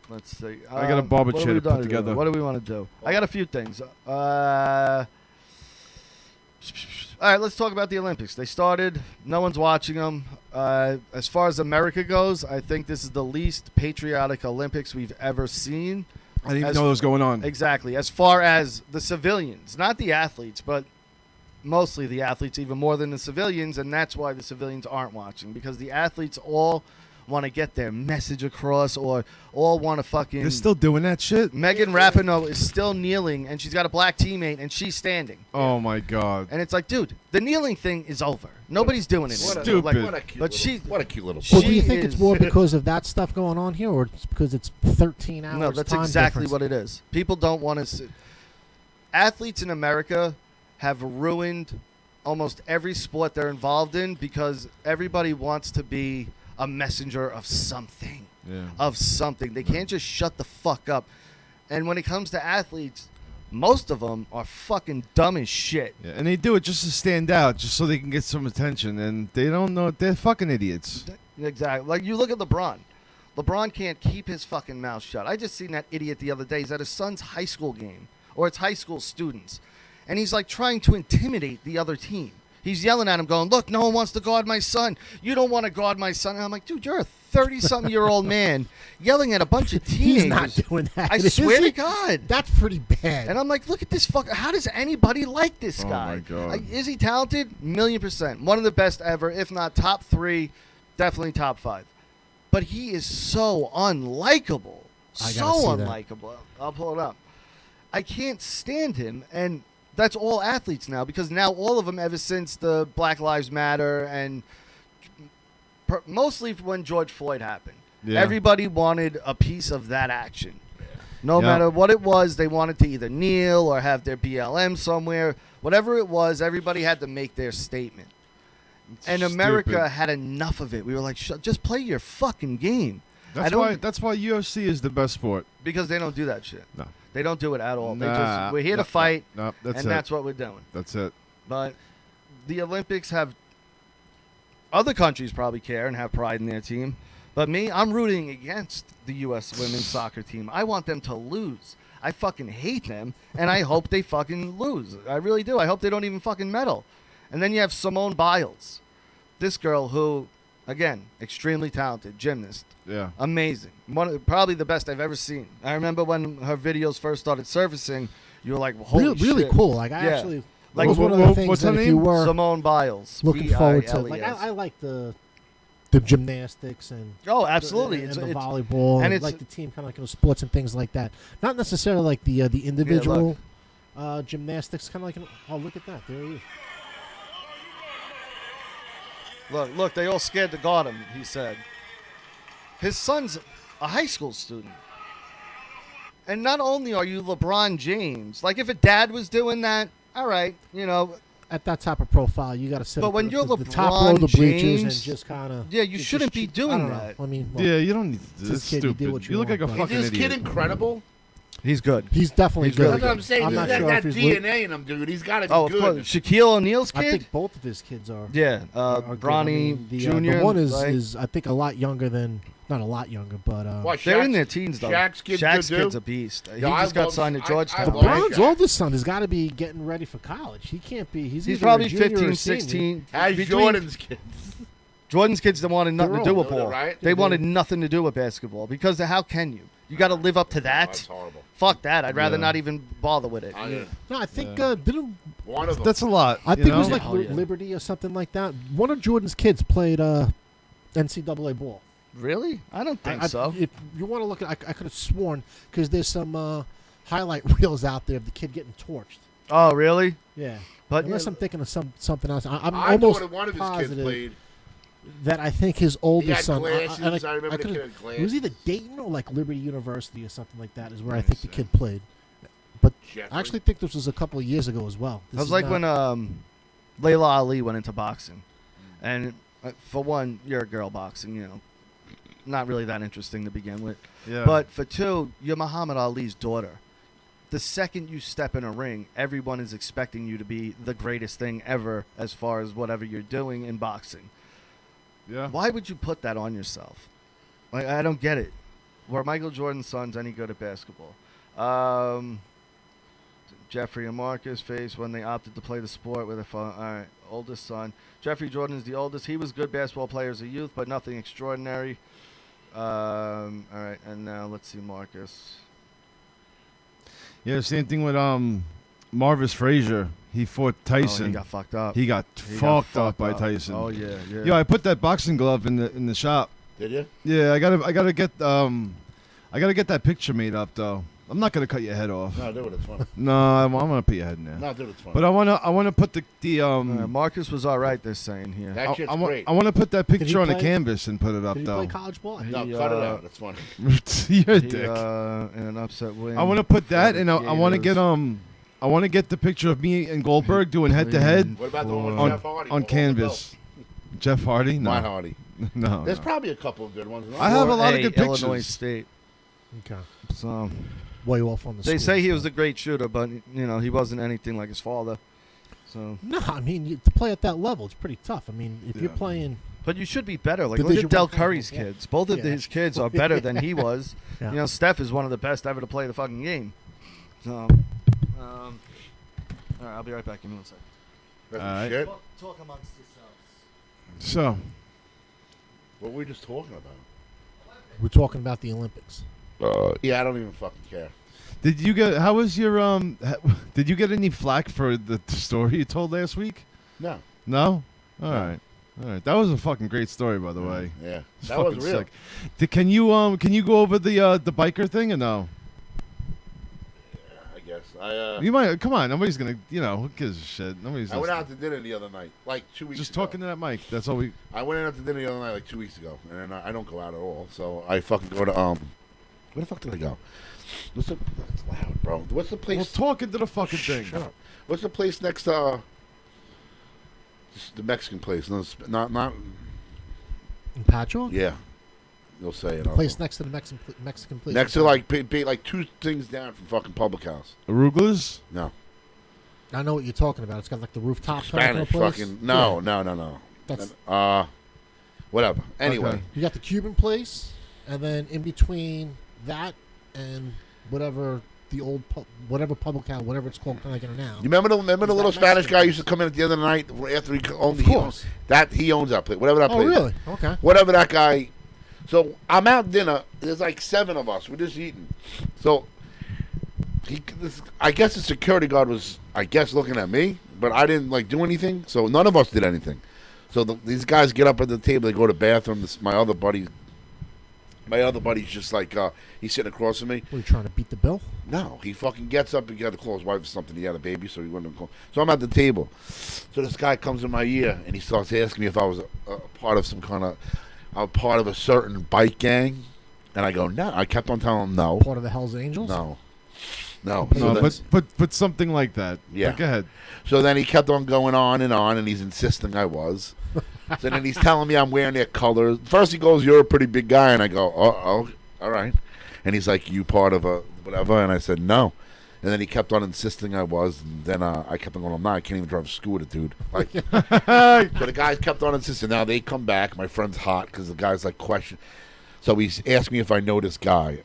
Let's see. I got a barber what chair do we to put wanna do? together. What do we want to do? I got a few things. All right, let's talk about the Olympics. They started. No one's watching them. As far as America goes, I think this is the least patriotic Olympics we've ever seen. I didn't even As- know what was going on. Exactly. As far as the civilians, not the athletes, but mostly the athletes, even more than the civilians, and that's why the civilians aren't watching, because the athletes all want to get their message across or all want to fucking... They're still doing that shit. Megan Rapinoe is still kneeling, and she's got a black teammate, and she's standing. Oh my god. And it's like, dude, the kneeling thing is over. Nobody's doing it. what a, anymore. Stupid. What a cute But little, she- what a cute little. Well, She do you think is- it's more because of that stuff going on here, or it's because it's 13 hours? No, that's time exactly difference? what it is. People don't want to see. Athletes in America have ruined almost every sport they're involved in because everybody wants to be a messenger of something. Yeah. Of something. They can't just shut the fuck up. And when it comes to athletes, most of them are fucking dumb as shit. Yeah, and they do it just to stand out, just so they can get some attention, and they don't know they're fucking idiots. Exactly. Like you look at LeBron. LeBron can't keep his fucking mouth shut. I just seen that idiot the other day. He's at his son's high school game, or it's high school students, and he's like trying to intimidate the other team. He's yelling at him, going, "Look, no one wants to guard my son. You don't want to guard my son." And I'm like, dude, you're a 30-something-year-old man yelling at a bunch of teenagers. He's not doing that. I is swear he? to God. That's pretty bad. And I'm like, look at this fucker. How does anybody like this Oh, guy? my God. Like, is he talented? 1,000,000%. One of the best ever, if not top 3, definitely top 5. But he is so unlikable. I So gotta see that. unlikable. I'll pull it up. I can't stand him. And that's all athletes now, because now all of them, ever since the Black Lives Matter and mostly when George Floyd happened, Yeah. everybody wanted a piece of that action. No Yeah. matter what it was, they wanted to either kneel or have their BLM somewhere. Whatever it was, everybody had to make their statement. And America Stupid. had enough of it. We were like, just play your fucking game. That's why UFC is the best sport. Because they don't do that shit. No. They don't do it at all. Nah, we're here no, to fight, no, that's and it. that's what we're doing. That's it. But the Olympics have other countries probably care and have pride in their team. But me, I'm rooting against the U.S. women's soccer team. I want them to lose. I fucking hate them, and I hope they fucking lose. I really do. I hope they don't even fucking medal. And then you have Simone Biles, this girl who, again, extremely talented gymnast. Yeah. Amazing. Probably the best I've ever seen. I remember when her videos first started surfacing, you were like, holy really shit. cool. Like I Yeah. actually, Like, was one of the things what's that her if you name? were Simone Biles. looking forward to, like B-I-L-E-S. I like the gymnastics and Oh, absolutely. and It's the it's- volleyball and and it's- like the team kind of like sports and things like that. Not necessarily like the individual gymnastics. Kind of like oh look at that, there he is. Look, they all scared to guard him, he said. His son's a high school student. And not only are you LeBron James, like if a dad was doing that, all right, you know. At that type of profile, you got to sit. But up when you're the top row of the LeBron bleachers and James, just kind of yeah, you shouldn't be doing that. I mean, well, Yeah, you don't need to. This It's kid, you do stupid. what You, you look like a want, but- fucking Is this idiot. kid incredible? He's good. he's definitely He's good. really That's what I'm saying. I'm not He's sure got if that he's DNA in him, dude. He's got to be Oh, of good. course. Shaquille O'Neal's I kid? think both of his kids are. Yeah, are good. I Bronny mean, Jr. The one right? is I think a lot younger than not a lot younger, but What, They're in Shaq's- their teens, though. Shaq's kid's Shaq's good, too? kid's a beast. He Yeah, I just got love- signed to I Georgetown. love right? Bron's Shaq. oldest son has got to be getting ready for college. He can't be. He's either probably a junior or 15, a senior. 16. As Between- Jordan's kids. Jordan's kids that wanted nothing They're to do all- with they're ball. right. They wanted nothing to do with basketball because how can you? You got to live up to that. That's horrible. Fuck that. I'd rather Yeah. not even bother with it. No, I think didn't One of them. That's a lot. I you think it was know? like Oh, yeah. Liberty or something like that. One of Jordan's kids played NCAA ball. Really? I don't think so. If you want to look at, I could have sworn because there's some highlight reels out there of the kid getting torched. Oh, really? Yeah, But unless I'm thinking of something else. I'm I almost thought one of his kids positive played. that I think his He oldest had son. glasses. I remember the could've- kid had It was glasses. either Dayton or like Liberty University or something like that. Is where I think the kid played. But Jeffrey. I actually think this was a couple of years ago as well. It was like when Layla Ali went into boxing. And for one, you're a girl boxing, you know. Not really that interesting to begin with. Yeah. But for two, you're Muhammad Ali's daughter. The second you step in a ring, everyone is expecting you to be the greatest thing ever as far as whatever you're doing in boxing. yeah. Why would you put that on yourself? Like, I don't get it. Were Michael Jordan's sons any good at basketball? Jeffrey and Marcus faced when they opted to play the sport with a all right, oldest son. Jeffrey Jordan is the oldest. He was a good basketball player as a youth, but nothing extraordinary. All right, and now let's see Marcus. Yeah, same thing with Marvis Frazier. He fought Tyson. Oh, he got fucked up. He got fucked up by Tyson. Oh yeah, yeah. Yo, I put that boxing glove in the shop. Did you? Yeah, I gotta get that picture made up though. I'm not gonna cut your head off. No, dude, it's funny. No, I'm gonna put your head in there. No, dude, it's funny. But I wanna put the Marcus was all right. They're saying here. That shit's great. I wanna put that Did he picture on the play- canvas and put it up Did he though. play college ball? No, He, cut it out. It's funny. You're a He, dick. in an upset win. I wanna put that, for and the I wanna get Gators. I wanna get the picture of me and Goldberg doing head to head What about the one with on Jeff Hardy? on canvas. Jeff Hardy? No, Matt Hardy. no. There's no. probably a couple of good ones. No? I have a lot of 4A, good pictures. Illinois State. Okay. So Way off on the. they school say he was a stuff. great shooter, but you know he wasn't anything like his father. So, No, I mean to play at that level, it's pretty tough. I mean, if you're Yeah. playing, but you should be better. Like look Division at Del one Curry's yeah. kids. Both of Yeah. his kids are better than he was. Yeah. You know, Steph is one of the best ever to play the fucking game. So, all right, I'll be right back. Give me 1 second. That's All right. shit. Talk amongst yourselves. So What were we just talking about? we're talking about the Olympics. Yeah, I don't even fucking care. did you get? How was your Did you get any flack for the story you told last week? No. No. All No. right. All right. That was a fucking great story, by the way. Yeah. It's That was fucking real. sick. Can you go over the biker thing or no? I guess. You might. Come on. Nobody's gonna. Who gives a shit? Nobody's. I went listening. out to dinner the other night, like 2 weeks Just ago. talking to that mic. That's all we. I went out to dinner the other night, like 2 weeks ago, and I don't go out at all. So I fucking go to Where the fuck did I go? That's loud, bro. What's the place? Well, talk into the fucking thing. Shut up. What's the place next to the Mexican place? No, not. In Patchogue? Yeah, you'll say it. The place next to the Mexican place. Next to like like two things down from fucking Public House. Arugula's? No. I know what you're talking about. It's got like the rooftop type of Spanish place. fucking no. That's Whatever. Anyway, Okay. you got the Cuban place, and then in between that and whatever the old whatever Public House, whatever it's called, kind of like now. you remember the little that Spanish Mexican guy used to come in at the end of the night after he owned Of course. he owns that place. Whatever that Oh, place. really? Okay. Whatever that guy. So I'm out dinner. There's like 7 of us. We're just eating. So I guess the security guard was, looking at me, but I didn't like do anything. So none of us did anything. So these guys get up at the table. They go to the bathroom. My other buddy's just like he's sitting across from me. Were you trying to beat the bill? No, he fucking gets up. He got to call his wife or something. He had a baby, so he went to call. So I'm at the table. So this guy comes in my ear and he starts asking me if I was a part of some kind of, part of a certain bike gang, and I go no. I kept on telling him no. Part of the Hell's Angels? No. No, So but something like that. Yeah. But go ahead. So then he kept on going on, and he's insisting I was. So then he's telling me I'm wearing their colors. First he goes, "You're a pretty big guy," and I go, "Oh, all right." And he's like, "You part of a whatever?" And I said, "No." And then he kept on insisting I was, and then I kept on going, "I'm not. I can't even drive a scooter, dude." Like, so the guys kept on insisting. Now they come back. My friend's hot because the guy's like question. So he's asked me if I know this guy.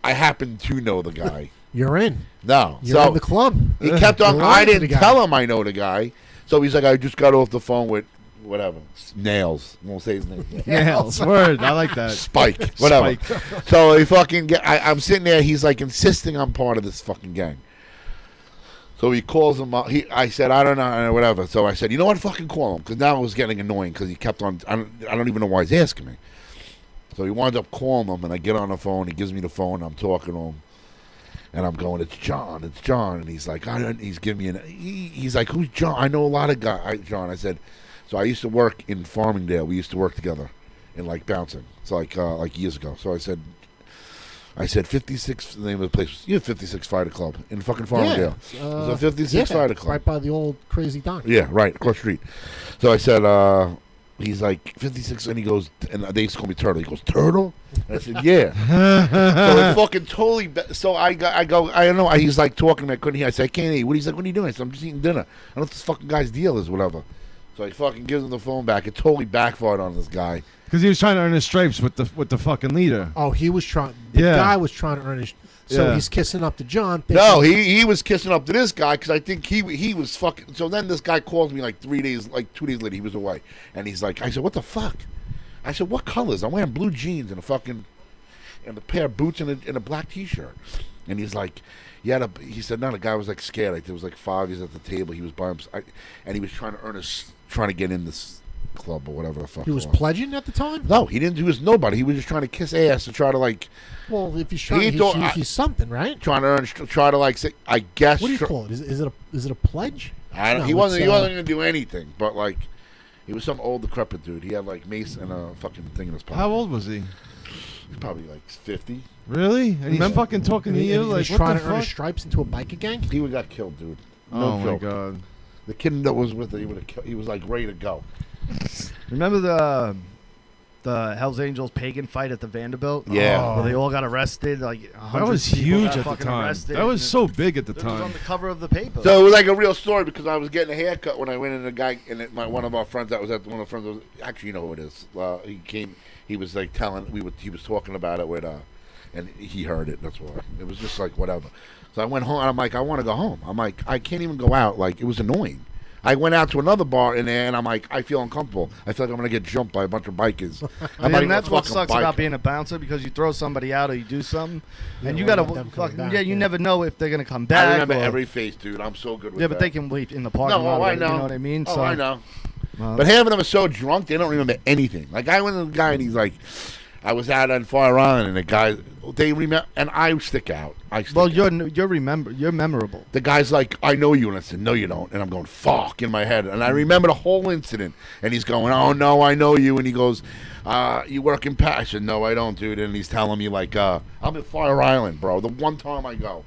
I happen to know the guy. You're in. No. You're so in the club. he kept on. You're I lying to the didn't guy. tell him I know the guy. So he's like, I just got off the phone with whatever Nails. Won't say his name. Nails. Word. I like that. Spike. Whatever. Spike. So he fucking. I'm sitting there. He's like insisting I'm part of this fucking gang. So he calls him up. I said, I don't know, whatever. So I said, you know what? Fucking call him, because now it was getting annoying because he kept on. I don't even know why he's asking me. So he winds up calling him, and I get on the phone. He gives me the phone. I'm talking to him. And I'm going, it's John. And he's like, he's giving me he's like, who's John? I know a lot of guys. John. I said, so I used to work in Farmingdale. We used to work together in like bouncing. It's like years ago. So I said 56, the name of the place. You have 56 Fighter Club in fucking Farmingdale. Yeah. It was a 56 Fighter Club. Right by the old Crazy Donk. Yeah, right, across the street. So I said, he's like 56, and he goes, and they used to call me Turtle. He goes, Turtle? And I said, yeah. So it fucking totally. So I go. I don't know. He's like talking to me. I couldn't hear. I said, I can't hear you. He's like, what are you doing? I said, I'm just eating dinner. I don't know what this fucking guy's deal is, whatever. So he fucking gives him the phone back. It totally backfired on this guy. Because he was trying to earn his stripes with the fucking leader. Oh, he was trying. The Yeah. guy was trying to earn his. So Yeah. he's kissing up to John. No, he was kissing up to this guy because I think he was fucking. So then this guy calls me like 2 days later. He was away, and he's like, I said, what the fuck? I said, what colors? I'm wearing blue jeans and a pair of boots and a black T-shirt. And he's like, he said, no, the guy was like scared. Like there was like 5 years at the table. He was by himself, and he was trying to get in this club or whatever the fuck. He was it was. pledging at the time. No, he didn't. He was nobody. He was just trying to kiss ass and try to like. Well, if he's trying, he's something, right? Trying to like say, I guess. What do you call it? Is it a pledge? I don't. No, he wasn't it's, going to do anything, but like, he was some old decrepit dude. He had like mace and a fucking thing in his pocket. How old was he? He's probably like 50. Really? And he's fucking talking to you? And Like, he's what trying the to earn his fuck? stripes into a biker gang. He would got killed, dude. No Oh, my joke. God. The kid that was with it, he would have. He was like ready to go. Remember the Hell's Angels pagan fight at the Vanderbilt? Yeah. Where they all got arrested. Like That was 100 people huge got at the fucking time. arrested. That was so big at the It was on time. the cover of the paper. So it was like a real story because I was getting a haircut when I went in. The guy and one of our friends that was at one of the friends was, actually, you know who it is. He came. He was like telling he was talking about it with and he heard it. That's why it was just like whatever. So I went home and I'm like, I want to go home. I'm like, I can't even go out. Like it was annoying. I went out to another bar in there and I'm like, I feel uncomfortable. I feel like I'm gonna get jumped by a bunch of bikers. I'm not And even that's a what fucking sucks biker. about being a bouncer, because you throw somebody out or you do something, and you don't gotta want them coming fucking back, you yeah. never know if they're gonna come back. I remember or- every face, dude. I'm so good with Yeah, that. but they can wait in the parking No, lot. oh, I You know. know what I mean? Oh, So, I know. well, But half of them are so drunk they don't remember anything. Like I went to the guy and he's like, I was out on Fire Island, and the guy, they remember, and I stick out. Well, you're memorable. The guy's like, I know you, and I said, no, you don't. And I'm going, fuck, in my head. And I remember the whole incident. And he's going, oh, no, I know you. And he goes, you work in Pat. I said, no, I don't, dude. And he's telling me, like, I'm at Fire Island, bro, the one time I go.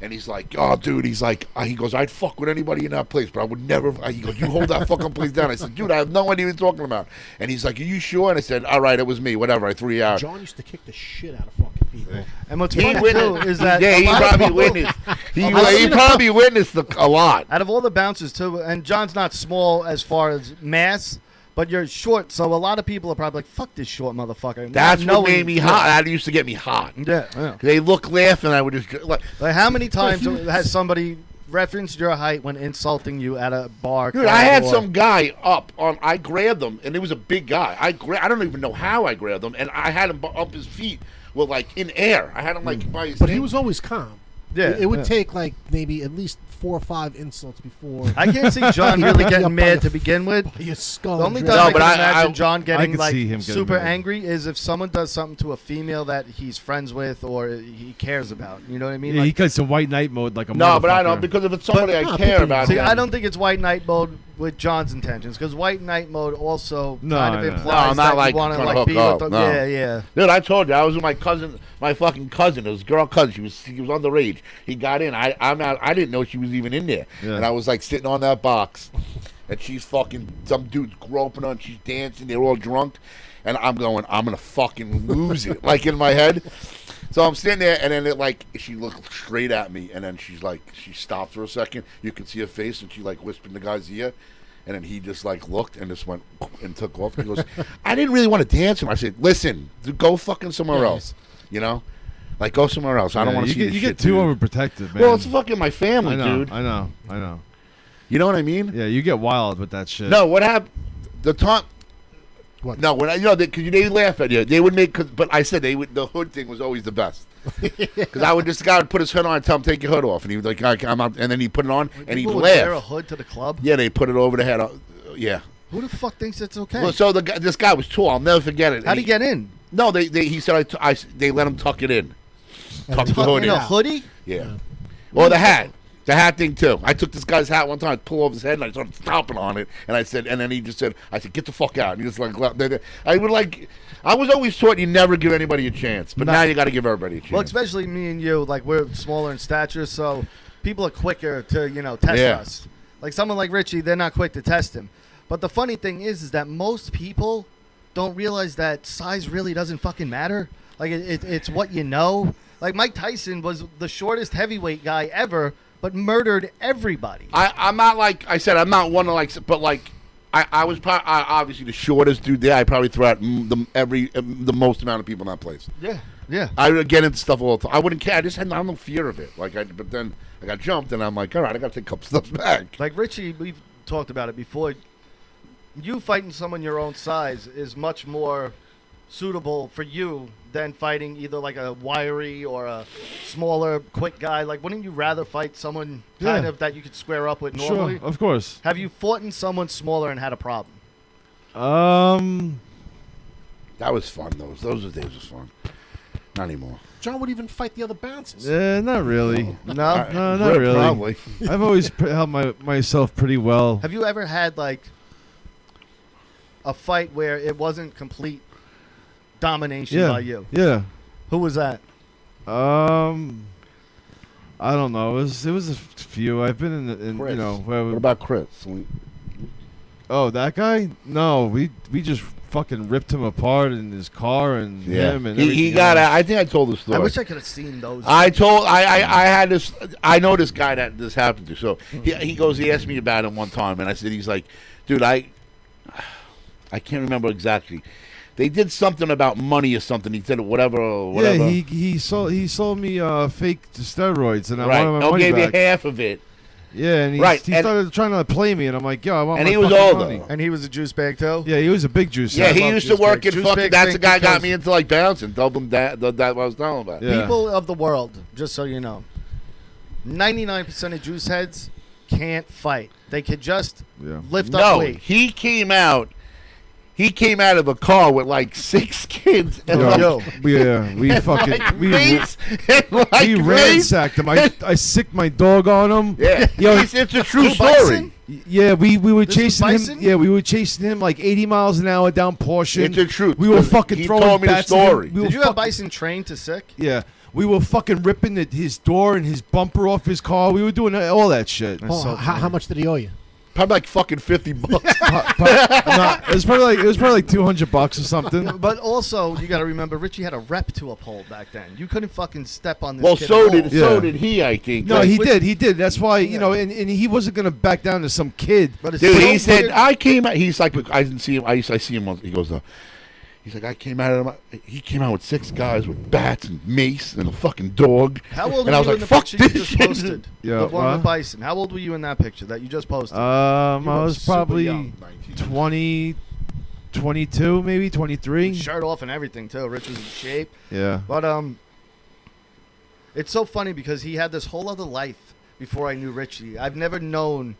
And he's like, oh, dude, he's like, he goes, I'd fuck with anybody in that place, but I would never. He goes, you hold that fucking place down. I said, dude, I have no idea what you're talking about. And he's like, are you sure? And I said, all right, it was me, whatever. I threw you out. John used to kick the shit out of fucking people. And what's He funny, too, witnessed, is that yeah, he probably witnessed. He probably witnessed a lot. out of all the bouncers, too, and John's not small as far as mass, but you're short, so a lot of people are probably like, fuck this short motherfucker. That's Not what made knowing- me hot. That used to get me hot. Yeah. They look, laugh, and I would just like, Like, how many times has somebody referenced your height when insulting you at a bar? dude, I had some guy up on. I grabbed him, and it was a big guy. I don't even know how I grabbed him, and I had him up his feet, well, like in air. I had him like by his. But he thing. was always calm. Yeah, It would yeah. take like maybe at least 4 or 5 insults before. I can't see John really getting mad to begin with. Your skull. The only and time dress. I No, but can I- imagine John getting could like see him getting super mad. angry is if someone does something to a female that he's friends with or he cares about. You know what I mean? Yeah, Like, he goes to white knight mode like a No, but I motherfucker. don't, because if it's somebody I no, care people- about. see, then- I don't think it's white knight mode with John's intentions because white knight mode also No, kind of no. implies No, I'm not that like you want to trying to like hook be up, with the, no. yeah. Dude, I told you I was with my cousin, my fucking cousin. It was a girl cousin. She was underage. He got in. I'm out. I didn't know she was even in there. Yeah. And I was like sitting on that box, and she's fucking some dude's groping on. She's dancing. They're all drunk, and I'm going. I'm gonna fucking lose it, like in my head. So I'm sitting there, and then it like she looked straight at me, and then she's like she stopped for a second. You could see her face, and she like whispered in the guy's ear. And then he just like looked and just went and took off. He goes, I didn't really want to dance him. I said, listen, go fucking somewhere else. You know? Like, go somewhere else. I don't Yeah, want to you see get, this you shit, get too dude. overprotective, man. Well, it's fucking my family, I know, dude. I know. You know what I mean? Yeah, you get wild with that shit. No, what happened? The time. What? No, when because they laugh at you. They would make, but I said they would. The hood thing was always the best. Because I would just the guy would put his hood on and tell him take your hood off, and he was like, I'm out, and then he put it on and he'd People would wear a laugh. hood to the club. Yeah, they put it over the head. Yeah. Who the fuck thinks it's okay? Well, so this guy was tall. I'll never forget it. How'd he get in? No, he said they let him tuck it in. Tuck the hood In in. a hoodie? Yeah. Or the hat. The hat thing too. I took this guy's hat one time, I pulled off his head, and I started stomping on it. And I said, and then he just said, I said, get the fuck out. And he just like, I would like, I was always taught you never give anybody a chance, but now you got to give everybody a chance. Well, especially me and you, like we're smaller in stature, so people are quicker to test Yeah. us. Like someone like Richie, they're not quick to test him. But the funny thing is that most people don't realize that size really doesn't fucking matter. Like it's what you know. Like Mike Tyson was the shortest heavyweight guy ever, but murdered everybody. I'm not like I said. I'm not one to like, but like I was probably obviously the shortest dude there. I probably threw out the most amount of people in that place. Yeah. I would get into stuff all the time. I wouldn't care. I just had no fear of it. But then I got jumped, and I'm like, all right, I got to take a couple steps back. Like Richie, we've talked about it before. You fighting someone your own size is much more suitable for you than fighting either like a wiry or a smaller, quick guy. Like, wouldn't you rather fight someone kind Yeah. of that you could square up with normally? Sure, of course. Have you fought in someone smaller and had a problem? That was fun. Those days was fun. Not anymore. John would even fight the other bouncers. Not really. No. No, not really. Probably. I've always held myself pretty well. Have you ever had like a fight where it wasn't complete domination Yeah. by you? Yeah. Who was that? I don't know. It was a few. I've been in Chris. where What about Chris? oh, that guy? No, we just fucking ripped him apart in his car and him and he everything got. else. I think I told the story. I wish I could have seen those. I had this. I know this guy that this happened to. So he goes. He asked me about him one time, and I said, he's like, dude, I can't remember exactly. They did something about money or something. He said whatever. Yeah, he sold me fake steroids, and I Right. wanted my I'll money give you back. half of it. Yeah, and he Right, he and- started trying to play me, and I'm like, yo, I want And my he was fucking older. money. And he was a juice bag too? Yeah, he was a big juice. Yeah, head. he love used to juice work bag. in Juice fucking. bag That's thing the guy got because- me into like bouncing. Told them that what I was telling about. Yeah. People of the world, just so you know, 99% of juice heads can't fight. They could just Yeah. lift up No, weight. he came out. he came out of a car with like 6 kids and we fucking mace and like we mace. ransacked him. I sicked my dog on him. Yeah, Yo, it's a true Who, story. Bison? Yeah, we were This was chasing him. Bison? Yeah, we were chasing him like 80 miles an hour down Porsche. It's the truth. We were fucking He throwing told me the bats at him. story. We were Did you have fucking- Bison trained to sick? Yeah, we were fucking ripping his door and his bumper off his car. We were doing all that shit. Oh, how much did he owe you? Probably like fucking $50. No, it was probably like $200 or something. But also, you got to remember, Richie had a rep to uphold back then. You couldn't fucking step on this Well, kid so at all. did Yeah. so did he. I think. No, Like, he did. That's why, you know, and he wasn't gonna back down to some kid. But it's Dude, so he said weird. I came out. He's like, I didn't see him. I see him. He goes, he's like, I came out of. He came out with 6 guys with bats and mace and a fucking dog. How old and were I was you like, in the fuck picture you this just shit. posted? Yeah, The one what? with Bison. How old were you in that picture that you just posted? I You were was super probably young. 20, 22, maybe 23. Shirt off and everything too. Rich was in shape. Yeah. But it's so funny because he had this whole other life before I knew Richie. I've never known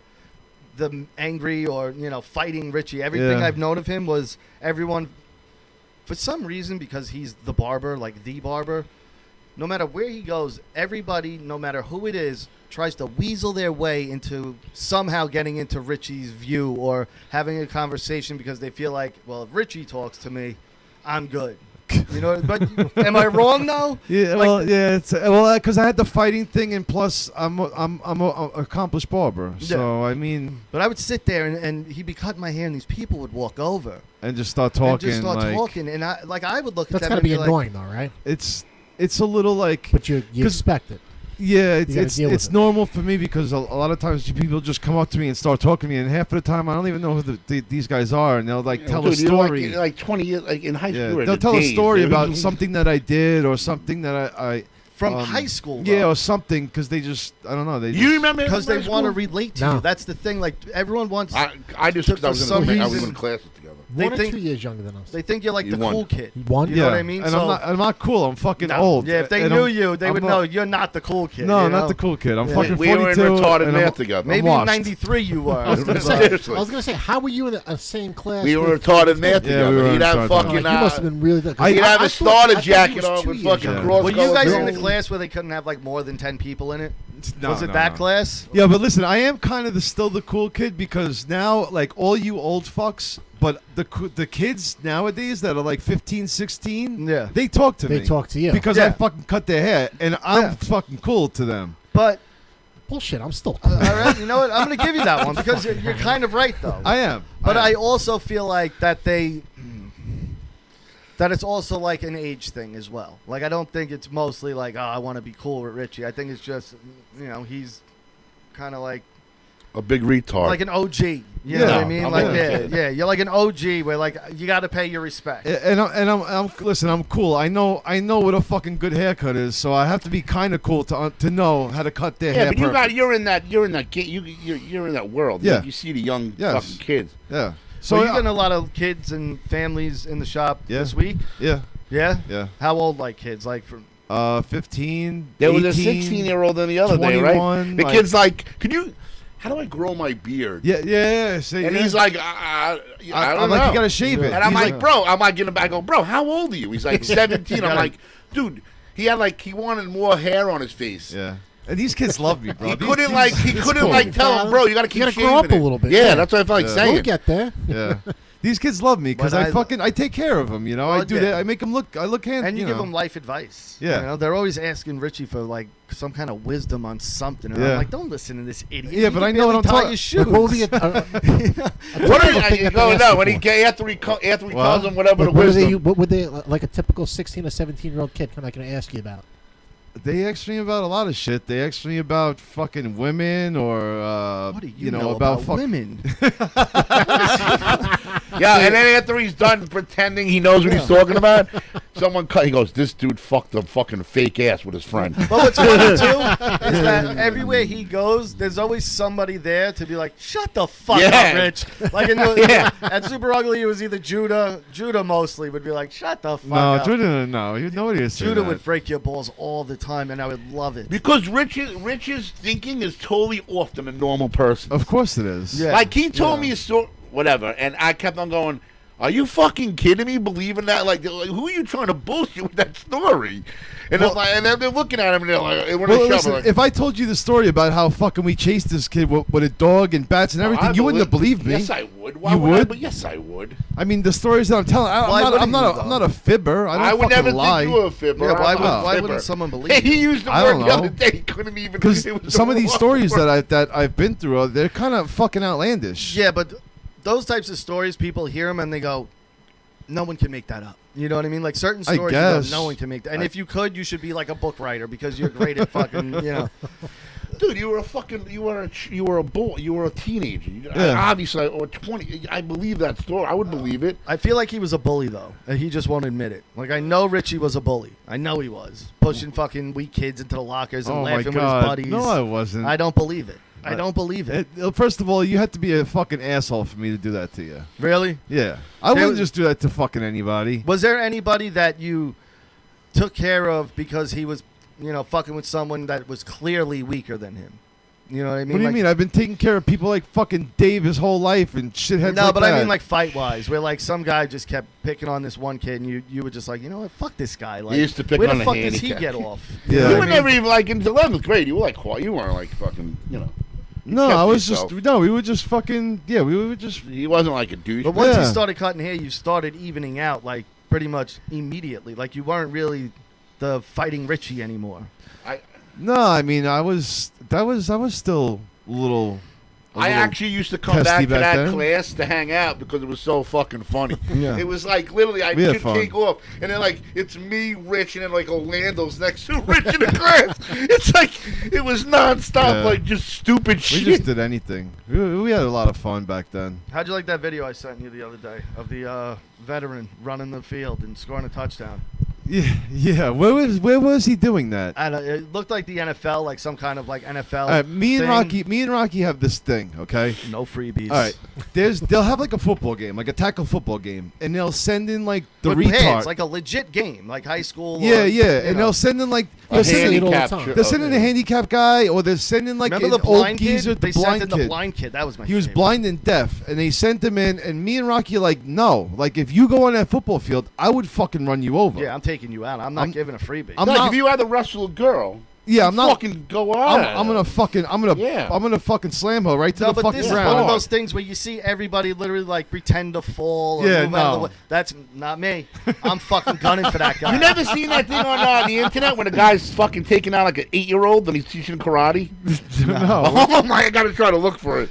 the angry or fighting Richie. Everything Yeah. I've known of him was everyone. For some reason, because he's the barber, like the barber, no matter where he goes, everybody, no matter who it is, tries to weasel their way into somehow getting into Richie's view or having a conversation because they feel like, well, if Richie talks to me, I'm good. But am I wrong though? Yeah, Like- it's because I had the fighting thing, and plus I'm a accomplished barber, so I mean, But I would sit there and he'd be cutting my hair, and these people would walk over and just start talking. and just start like, talking, and I would look at That's them gotta and be like, annoying, though, right? It's a little like, But you 'cause- expect it. yeah, You gotta deal with it's it. normal for me because a lot of times people just come up to me and start talking to me, and half of the time I don't even know who these guys are, and they'll like tell a Dude, you're story. like 20 years, like in high school. Yeah, you were in they'll the tell a days, story dude. about something that I did or something that I from high school. yeah, though. or something because they just I don't know they You just, remember? Because they high want to school? relate to No. you. That's the thing. Like everyone wants. I just because I was For some in I was reason- in classes together. They 1 or think- 2 years younger than us. They think you're like You the won. cool kid. You won? You know what I mean? And So- I'm not cool. I'm fucking No. old. Yeah, if they And knew I'm- you, they I'm would not- know you're not the cool kid. No, you know? not the cool kid. I'm Yeah. fucking We 42. were in retarded and I'm- math together. Maybe I'm in washed. '93 you were. I was gonna say, Seriously. I was gonna say, how were you in a same class? We were with- retarded math Yeah, together. we were He'd have retarded. fucking. You must have been really. He'd have a starter jacket on with fucking Yeah. cross. Were you guys in colored the girls. class where they couldn't have like more than 10 people in it? No, Was it no, that no. class? Yeah, but listen, I am kind of still the cool kid because now, like, all you old fucks, but the kids nowadays that are like 15, 16, Yeah. they talk to They me. talk to you. Because Yeah. I fucking cut their hair, and I'm Yeah. fucking cool to them. But Bullshit. I'm still. all right, you know what? I'm going to give you that one because you're kind of right though. I am. But I am. also feel like that it's also like an age thing as well. Like I don't think it's mostly like, oh, I want to be cool with Richie. I think it's just, he's kind of like A big retard. an OG. You Yeah. know what I mean? I'm Like with you. yeah, you're like an OG where like you got to pay your respect. And I'm listen. I'm cool. I know what a fucking good haircut is. So I have to be kind of cool to know how to cut their yeah, hair. but you're perfect. in that you're in that world. Yeah. You see the young Yes. fucking kids. Yeah. So So you're getting a lot of kids and families in the shop Yeah. this week. yeah, Yeah. yeah. How old like kids? Like from 15. There was a 18, 16-year-old the other day, right? 21, The like- kid's like, how do I grow my beard? Yeah. See, And yeah. he's like, I don't I'm know. like, you gotta shave it. And I'm He's like, bro, I'm like, I go, bro, how old are you? He's like 17. I'm like, dude, he wanted more hair on his face. yeah. And these kids love me, bro. He These- couldn't these- tell him, bro, you gotta keep You gotta grow shaving up a it. little bit. Yeah, Yeah. that's what I felt like Yeah. saying. We'll get there. Yeah. These kids love me because But I take care of them. You know, I Well, do yeah. that. I make them look. I look handsome. and you give them life advice. Yeah. You know, they're always asking Richie for like some kind of wisdom on something. And Yeah. I'm like, don't listen to this idiot. Yeah, He but can I know what barely I'm tie talking- his shoes. Like, what would be What are you going? No, when after he calls him whatever the what wisdom. would they like a typical 16 or 17-year-old kid? Can I ask you about? They ask me about a lot of shit. They ask me about fucking women or What do you know about women? Yeah, and then after he's done pretending he knows what he's talking about, he goes, this dude fucked a fucking fake ass with his friend. But what's funny too is that everywhere he goes, there's always somebody there to be like, "Shut the fuck Yeah. up, Rich." Like at Super Ugly, it was either Judah mostly would be like, "Shut the fuck No, up." Judah, no, you know what he Judah would break your balls all the time, and I would love it. Because Rich's thinking is totally off than a normal person. Of course it is. Yeah. Like he told me a story, whatever, and I kept on going, Are you fucking kidding me? Believing that? Like who are you trying to bullshit with that story? And, and then they're looking at him and they're like, they want to shove listen, him. Like, if I told you the story about how fucking we chased this kid with a dog and bats and everything, you wouldn't have believed me. Yes, I would. Why You would? But yes, I would. I mean, the stories that I'm telling, I'm not a fibber. I don't would fucking never lie. think you were a fibber. Yeah, why, I'm a why fibber. wouldn't someone believe Hey, you? he used the I word don't the know. other day. He couldn't even. Because it was some of the these wrong stories word. that I've been through, they're kind of fucking outlandish. Yeah, but those types of stories, people hear them and they go, no one can make that up. You know what I mean? Like certain I stories, you go, guess. no one can make that. And if you could, you should be like a book writer because you're great at fucking, you know. Dude, you were a boy. You were a teenager. Yeah. Obviously, or 20. I believe that story. I would believe it. I feel like he was a bully though, and he just won't admit it. Like I know Richie was a bully. I know he was pushing fucking weak kids into the lockers and Oh my laughing God. with his buddies. No, I wasn't. I don't believe it. I don't believe it. First of all, you had to be a fucking asshole for me to do that to you. Really? Yeah. I There wouldn't was- just do that to fucking anybody. Was there anybody that you took care of because he was, you know, fucking with someone that was clearly weaker than him? You know what I mean? What do you Like- mean? I've been taking care of people like fucking Dave his whole life and shitheads No, like but that. I mean like fight-wise, where like some guy just kept picking on this one kid, and you were just like, you know what, fuck this guy. Like, You used to pick where on the the fuck does he handicap. get off? Yeah. You I were mean- never even like in 11th grade. You were like quiet. You weren't like fucking. You know. You No, kept I was yourself. just we were just fucking we were just He wasn't like a douche. But once Yeah. you started cutting hair, you started evening out like pretty much immediately. Like you weren't really the fighting Richie anymore. No, I mean I was still a little I actually used to come testy back to back that then. class to hang out because it was so fucking funny. Yeah. It was like literally I We had could fun. take off, and then like it's me, Rich, and then like Orlando's next to Rich in the class. It's like it was nonstop, Yeah. like just stupid we shit. just did anything. We had a lot of fun back then. How'd you like that video I sent you the other day of the veteran running the field and scoring a touchdown? Yeah. Where was he doing that? And it looked like the NFL, like some kind of like NFL. All right, me and thing. Rocky have this thing, okay? No freebies. All right, they'll have like a football game, like a tackle football game, and they'll send in like the With retard. pads, like a legit game, like high school. yeah, or, yeah, you and know. they'll send in like A they'll send in, handicap. all the time. they'll send in a handicap guy, or they're sending like Remember an the old blind geezer, kid? the They sent blind in kid. the blind kid. That was my. He was favorite. blind and deaf, and they sent him in. And me and Rocky are like, no, like if you go on that football field, I would fucking run you over. Yeah, I'm taking you out. I'm not giving a freebie. I'm like not- if you had to wrestle a girl, yeah, I'm you not. fucking go on. I'm gonna fucking slam her right to No, the but fucking this is ground. one of those things where you see everybody literally like pretend to fall. Or Yeah, move out of the no. way. That's not me. I'm fucking gunning for that guy. You never seen that thing on the internet when a guy's fucking taking out like an 8-year-old and he's teaching karate? no. Oh my! I gotta try to look for it.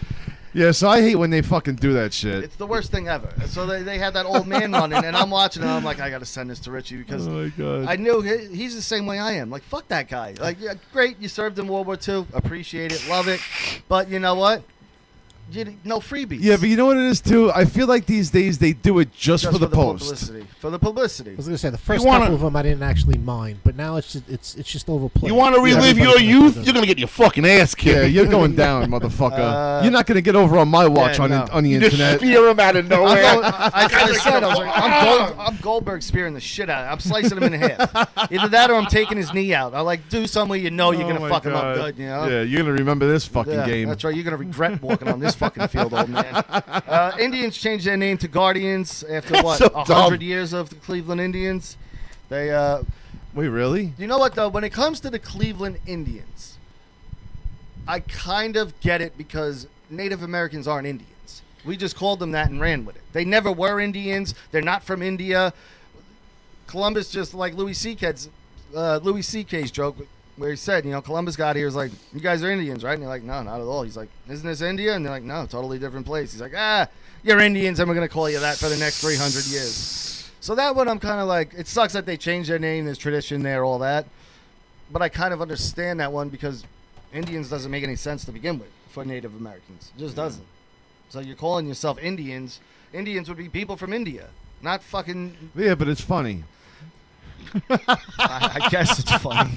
Yeah, so I hate when they fucking do that shit. It's the worst thing ever. So they had that old man running, and I'm watching, and I'm like, I gotta send this to Richie because Oh my god. I knew he's the same way I am. Like, fuck that guy. Like, yeah, great, you served in World War II, appreciate it, love it, but you know what? No freebies. Yeah, but you know what it is too. I feel like these days they do it just for the post. publicity. For the publicity. I was gonna say the first wanna- couple of them I didn't actually mind, but now it's just overplayed. You want to relive Everybody's your gonna do youth? it. You're gonna get your fucking ass kicked. Yeah, you're going down, motherfucker. You're not gonna get over on my watch yeah, on no. the, on the You just internet. spear him out of I'm nowhere. going, I said, I was like, I'm Goldberg spearing the shit out of him. I'm slicing him in half. Either that or I'm taking his knee out. I like do somewhere you know you're Oh gonna my fuck him up God. good, you know? Yeah, you're gonna remember this fucking Yeah, game. That's right. You're gonna regret walking on this fucking field, old man. Indians changed their name to Guardians after what? so 100 dumb. years of the Cleveland Indians. They, Wait, really? you know what though? When it comes to the Cleveland Indians, I kind of get it because Native Americans aren't Indians. We just called them that and ran with it. They never were Indians. They're not from India. Columbus, just like Louis C.K.'s joke, where he said, you know, Columbus got here, was like, you guys are Indians, right? And they're like, no, not at all. He's like, isn't this India? And they're like, no, totally different place. He's like, you're Indians, and we're going to call you that for the next 300 years. So that one, I'm kind of like, it sucks that they changed their name. There's tradition there, all that. But I kind of understand that one because Indians doesn't make any sense to begin with for Native Americans. It just doesn't. So you're calling yourself Indians. Indians would be people from India, not fucking. Yeah, but it's funny. I guess it's funny.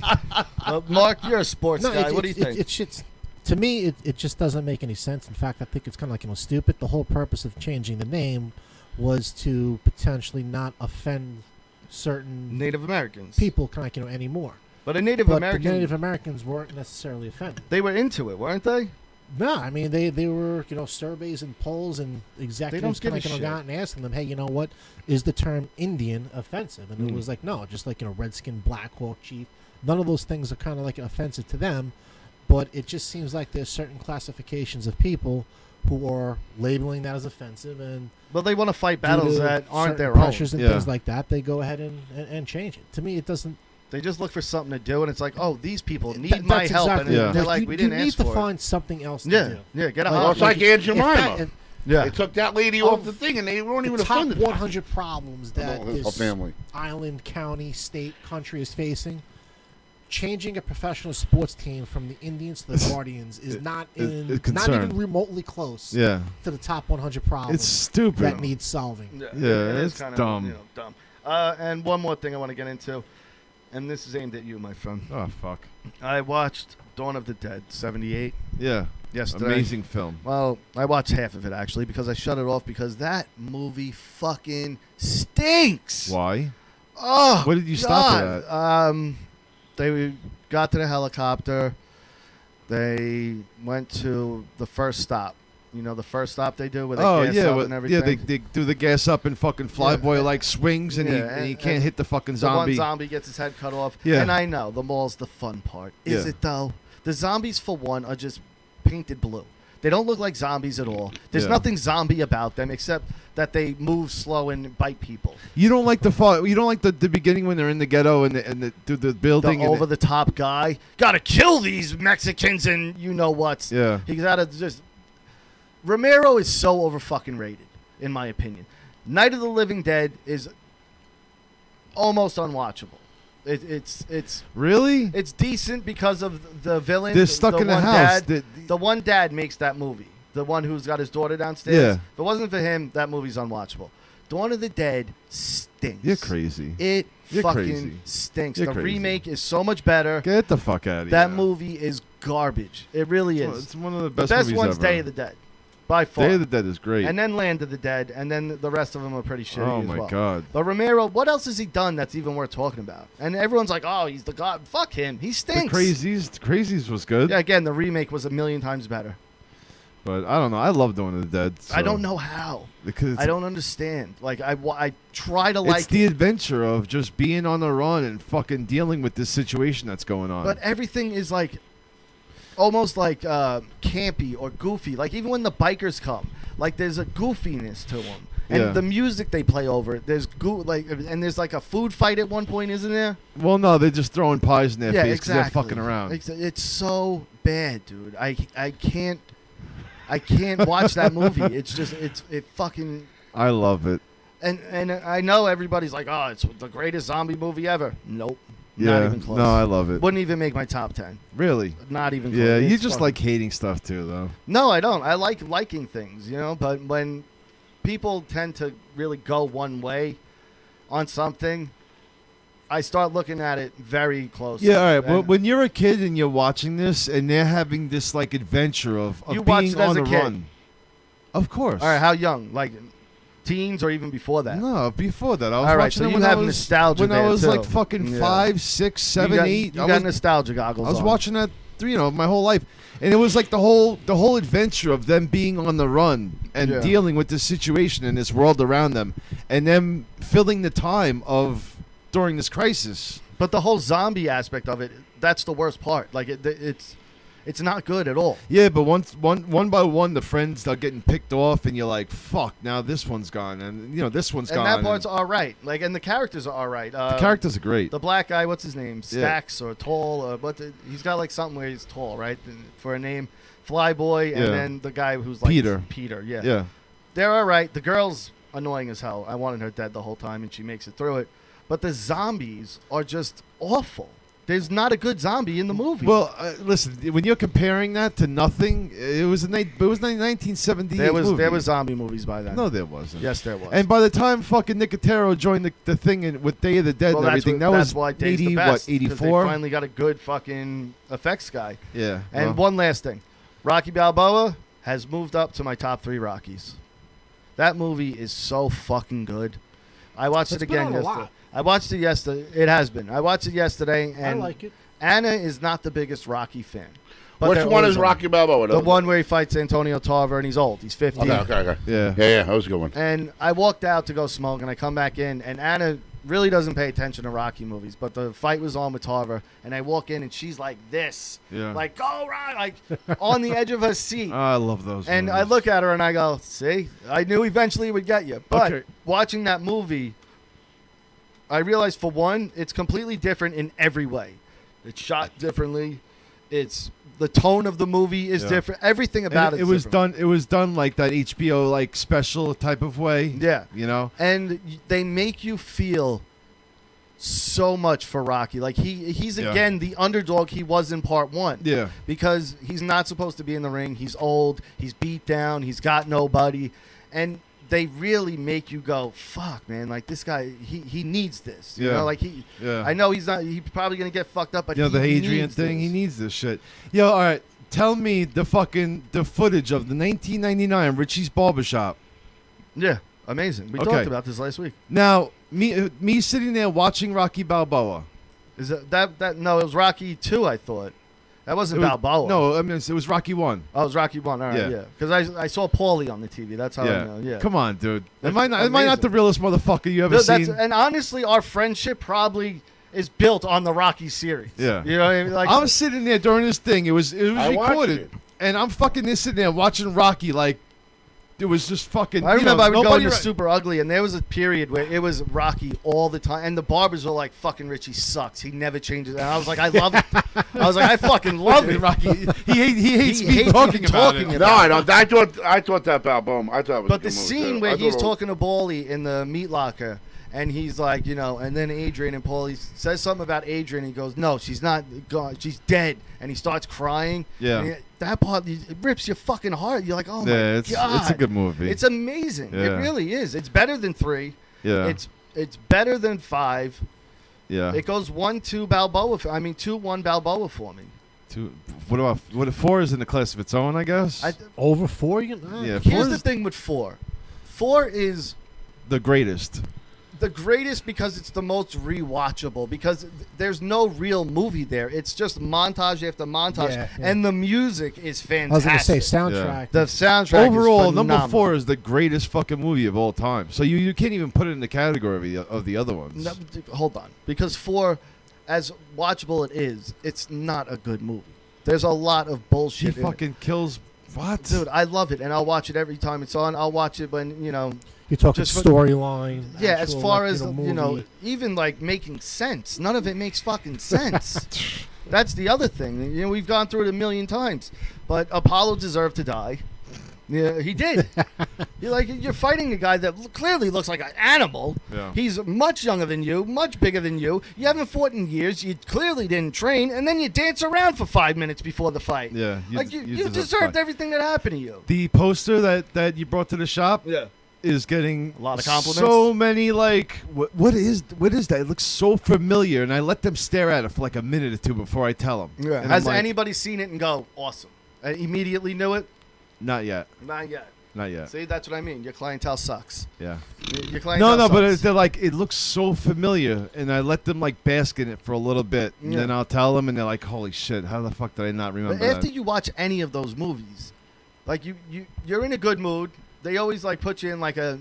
Mark, you're a sports No, guy. What do you think? It's just, to me, it just doesn't make any sense. In fact, I think it's kind of like stupid. The whole purpose of changing the name was to potentially not offend certain Native Americans. people, kind of anymore. But a Native But American, the Native Americans weren't necessarily offended. they were into it, weren't they? No, I mean they were surveys and polls and executives give a kind of shit. got and asking them, hey, you know what, is the term Indian offensive? And it was like, no, just like Redskin, Black Hawk Chief. None of those things are kind of like offensive to them, but it just seems like there's certain classifications of people who are labeling that as offensive, and But they want to fight due battles to that aren't certain their pressures own. and Yeah. things like that, they go ahead and change it. To me, it doesn't. They just look for something to do, and it's like, oh, these people need That's my help, exactly and it. they're like, you, we didn't you need ask to for find something else it. to Yeah, do. yeah, get a Like, Well, it's like Aunt Jemima. if yeah. They took that lady off the thing, and they weren't even the top offended. 100 problems that her this family. island, county, state, country is facing, changing a professional sports team from the Indians to the Guardians is not it's not concerned. even remotely close Yeah. to the top 100 problems It's stupid. that need solving. Yeah, Yeah, it is it's kinda, dumb. dumb. And one more thing I want to get into, and this is aimed at you, my friend. Oh fuck. I watched Dawn of the Dead, 78, Yeah. yesterday. Amazing film. Well, I watched half of it, actually, because I shut it off because that movie fucking stinks. Why? Oh, What did you stop it at? They got to the helicopter. They went to the first stop. You know, the first stop they do where they Oh gas yeah, up well, and yeah. everything. They do the gas up and fucking flyboy like swings, and, Yeah, he and- can't and hit the fucking The one zombie. zombie gets his head cut off. Yeah. And I know, the mall's the fun part. Is Yeah. it, though? The zombies, for one, are just painted blue. They don't look like zombies at all. There's Yeah. nothing zombie about them except that they move slow and bite people. You don't like you don't like the beginning when they're in the ghetto and the building. The and over-the-top guy. Gotta kill these Mexicans and you-know-whats. Yeah. He gotta just... Romero is so over-fucking rated, in my opinion. Night of the Living Dead is almost unwatchable. It's Really? It's decent because of the villain. They're stuck in the one house. Dad, the one dad makes that movie. The one who's got his daughter downstairs. Yeah. If it wasn't for him, that movie's unwatchable. Dawn of the Dead stinks. You're crazy. It You're fucking crazy. stinks. You're the crazy. remake is so much better. Get the fuck out of here. That movie is garbage. It really is. It's one of the The best best movies one's ever. Day of the Dead, by far. Day of the Dead is great. And then Land of the Dead, and then the rest of them are pretty shitty Oh as my well. God. But Romero, what else has he done that's even worth talking about? And everyone's like, "Oh, he's the god." Fuck him. He The stinks. Crazies was good. Yeah, again, the remake was a million times better. But I don't know. I love Dawn of the Dead. I so- don't know how. because I don't understand. Like I try to like it's the it, adventure of just being on the run and fucking dealing with this situation that's going on. but everything is like almost like campy or goofy. Like even when the bikers come, like there's a goofiness to them. And Yeah. the music they play over it, there's and there's like a food fight at one point, isn't there? well, no, they're just throwing pies in their Yeah, face because exactly. they're fucking around. It's so bad, dude. I can't watch that movie. It's just it fucking I love it. and I know everybody's like, oh, it's the greatest zombie movie ever. Nope, Yeah, not even close. no, I love it. Wouldn't even make my top 10. Really? Not even close. Yeah, you It's just fucking- like hating stuff too, though. No, I don't. I like liking things, you know. But when people tend to really go one way on something, I start looking at it very closely. Yeah, all right. Well, And when you're a kid and you're watching this, and they're having this like adventure of You watched being it as on a the kid? run. Of course. all right, how young? Like teens or even before that? No, before that, I was All right, watching so it you when have I was nostalgia when I there, was too. like fucking Yeah. 5, 6, 7, you got, 8. You I got was, nostalgia goggles. I was on. watching that, my whole life, and it was like the whole adventure of them being on the run and Yeah. dealing with this situation in this world around them, and them filling the time of during this crisis. But the whole zombie aspect of it—that's the worst part. Like it's not good at all. Yeah, but one by one, the friends start getting picked off, and you're like, "Fuck!" Now this one's gone, and this one's And gone. that part's all right. Like, and the characters are all right. the characters are great. The black guy, what's his name? Yeah. Stacks or Tall? Or he's got like something where he's tall, right? For a name, Flyboy, and Yeah. then the guy who's like Peter. Peter, yeah. Yeah, They're all right. The girl's annoying as hell. I wanted her dead the whole time, and she makes it through it. But the zombies are just awful. There's not a good zombie in the movie. Well, listen, when you're comparing that to nothing, it was a 1978 there movie. was zombie movies by then. No, there wasn't. Yes, there was. And by the time fucking Nicotero joined the thing with Day of the Dead well, and everything, that's that why was Dave's the 80, best, what, 'cause they 84? finally got a good fucking effects guy. Yeah. And well, one last thing, Rocky Balboa has moved up to my top 3 Rockies. That movie is so fucking good. I watched It's it been again on a yesterday. lot. I watched it yesterday. It has been. I watched it yesterday, I and like it. Anna is not the biggest Rocky fan. But Which they're one always is on. Rocky Balboa? The one where he fights Antonio Tarver and he's old. He's 50. Okay. Yeah. Yeah, that was a good one. And I walked out to go smoke, and I come back in, and Anna really doesn't pay attention to Rocky movies, but the fight was on with Tarver, and I walk in, and she's like this, Yeah. like, go, Rock, like, on the edge of her seat. I love those. And movies. I look at her, and I go, see, I knew eventually it would get you. But Okay. watching that movie, I realized, for one, it's completely different in every way. It's shot differently. It's the tone of the movie is Yeah. different. Everything about And it. it was done. It was done like that HBO like special type of way. Yeah. You know. And they make you feel so much for Rocky. Like he's Yeah. again the underdog he was in part 1. Yeah. Because he's not supposed to be in the ring. He's old. He's beat down. He's got nobody. And they really make you go, fuck, man. Like, this guy, he needs this. You Yeah. know, like, Yeah. I know he's probably going to get fucked up, but You know, the he Adrian needs thing. this. He needs this shit. Yo, all right. Tell me the footage of the 1999 Richie's Barbershop. Yeah, amazing. We Okay. talked about this last week. Now, me sitting there watching Rocky Balboa. Is that no, it was Rocky 2, I thought. That wasn't It was- Balboa. No, I mean it was Rocky 1. Oh, it was Rocky 1. All right, Yeah. yeah. Because I saw Paulie on the TV. That's how I know. Yeah. Come on, dude. That's Am I not amazing. the realest motherfucker you ever seen? And honestly, our friendship probably is built on the Rocky series. Yeah. You know what I mean? Like, I'm sitting there during this thing. It was I watched recorded, it. and I'm fucking there sitting there watching Rocky like it was just fucking. I remember I would go nobody into Super Ugly, and there was a period where it was Rocky all the time, and the barbers were like, "Fucking Richie sucks. He never changes." And I was like, "I love it." I was like, "I fucking love it." Rocky. He hates He me hates talking me about talking it. about No, I don't. I thought that Balboa. I thought it was. But a the good movie, scene too. where I thought he's it was- talking to Paulie in the meat locker, and he's like, and then Adrian and Paulie says something about Adrian. He goes, "No, she's not gone. She's dead." And he starts crying. Yeah. And that part, it rips your fucking heart. You're like, "Oh my Yeah, god, it's a good movie. It's amazing. It Yeah. really is. It's better than 3. Yeah. It's better than 5. Yeah. It goes 1-2 Balboa. 2-1 Balboa for me. What about what? 4 is in a class of its own, I guess. Over 4? Yeah. Here's 4 the is thing with 4. 4 is the greatest. the greatest because it's the most rewatchable, because there's no real movie there. It's just montage after montage, Yeah. and the music is I fantastic. was going to say soundtrack. The soundtrack Overall, is number phenomenal. 4 is the greatest fucking movie of all time. So you can't even put it in the category of the other ones. No, hold on, because 4, as watchable it is, it's not a good movie. There's a lot of He bullshit. in it. fucking kills. What? Dude, I love it, and I'll watch it every time it's on. I'll watch it when You're talking just for- storyline. Yeah, as actual, far like, as movie. even like making sense. None of it makes fucking sense. That's the other thing. We've gone through it a million times. But Apollo deserved to die. Yeah, he did. You're fighting a guy that clearly looks like an animal. Yeah. He's much younger than you, much bigger than you. You haven't fought in years. You clearly didn't train, and then you dance around for 5 minutes before the fight. Yeah. You deserve deserved to- everything that happened to you. The poster that you brought to the shop. Yeah. Is getting A lot of compliments. So many what is that? It looks so familiar, and I let them stare at it for like a minute or two before I tell them. Yeah. And Has I'm like, anybody seen it and go, awesome? I immediately knew it? Not yet. Not yet. Not yet. See, that's what I mean. Your clientele sucks. Yeah. Your clientele No, but sucks. they're like, it looks so familiar, and I let them like bask in it for a little bit, and Yeah. then I'll tell them, and they're like, "Holy shit! How the fuck did I not remember But after that?" you watch any of those movies, like you're in a good mood. They always like put you in like a,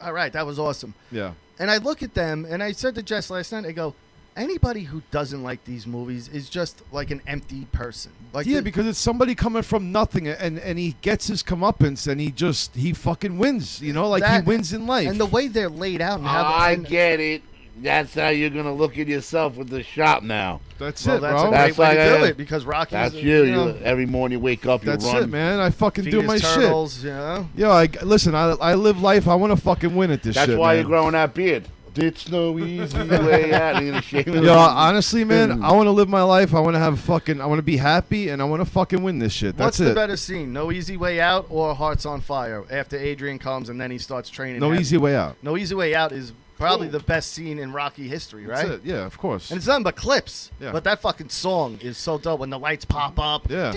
all right, that was awesome. Yeah. And I look at them, and I said to Jess last night, I go, anybody who doesn't like these movies is just like an empty person. Like Yeah, because it's somebody coming from nothing, and he gets his comeuppance, and he fucking wins. He That- wins in life. and the way they're laid out and how I and- get it. That's how you're gonna look at yourself with the shop now. That's well, it, that's bro. a That's great way to like do a- it, because Rocky. That's is, you. You know, Every morning you wake up, you That's run. it, man. I fucking feed do his my turtles, you know. shit. Yo, listen. I live life. I want to fucking win at this That's shit. why man. you're growing that beard. It's no easy way out. You're gonna shave it. Yo, honestly, man, I want to live my life. I want to have fucking. I want to be happy, and I want to fucking win this shit. What's That's the it. better scene? No Easy Way Out or Hearts on Fire? After Adrian comes and then he starts training. No heavy. easy way out. No Easy Way Out is probably the best scene in Rocky history, right? That's it. Yeah, of course. And it's nothing but clips. Yeah. But that fucking song is so dope when the lights pop up. Yeah.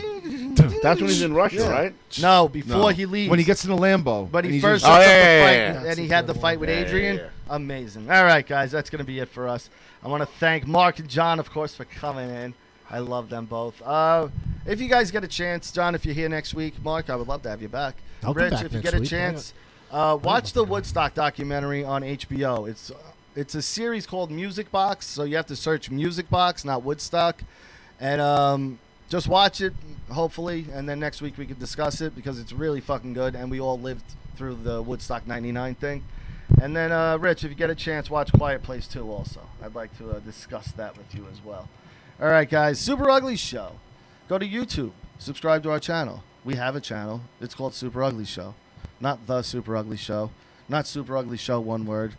That's when he's in Russia, right? No, before No. he leaves. When he gets in the Lambo. But and he he's first just- sets up yeah, the yeah, fight, yeah. and That's he a had good the fight one. with Adrian. Amazing. All right, guys, that's going to be it for us. I want to thank Mark and John, of course, for coming in. I love them both. If you guys get a chance, John, if you're here next week, Mark, I would love to have you back. I'll be Rich, back if you next get a week. chance, watch the Woodstock documentary on HBO. It's a series called Music Box, so you have to search Music Box, not Woodstock, and just watch it, hopefully, and then next week we could discuss it because it's really fucking good, and we all lived through the Woodstock '99 thing. And then, Rich, if you get a chance, watch Quiet Place 2 also. I'd like to discuss that with you as well. All right, guys, Super Ugly Show. Go to YouTube. Subscribe to our channel. We have a channel. It's called Super Ugly Show. Not The Super Ugly Show. Not Super Ugly Show, one word.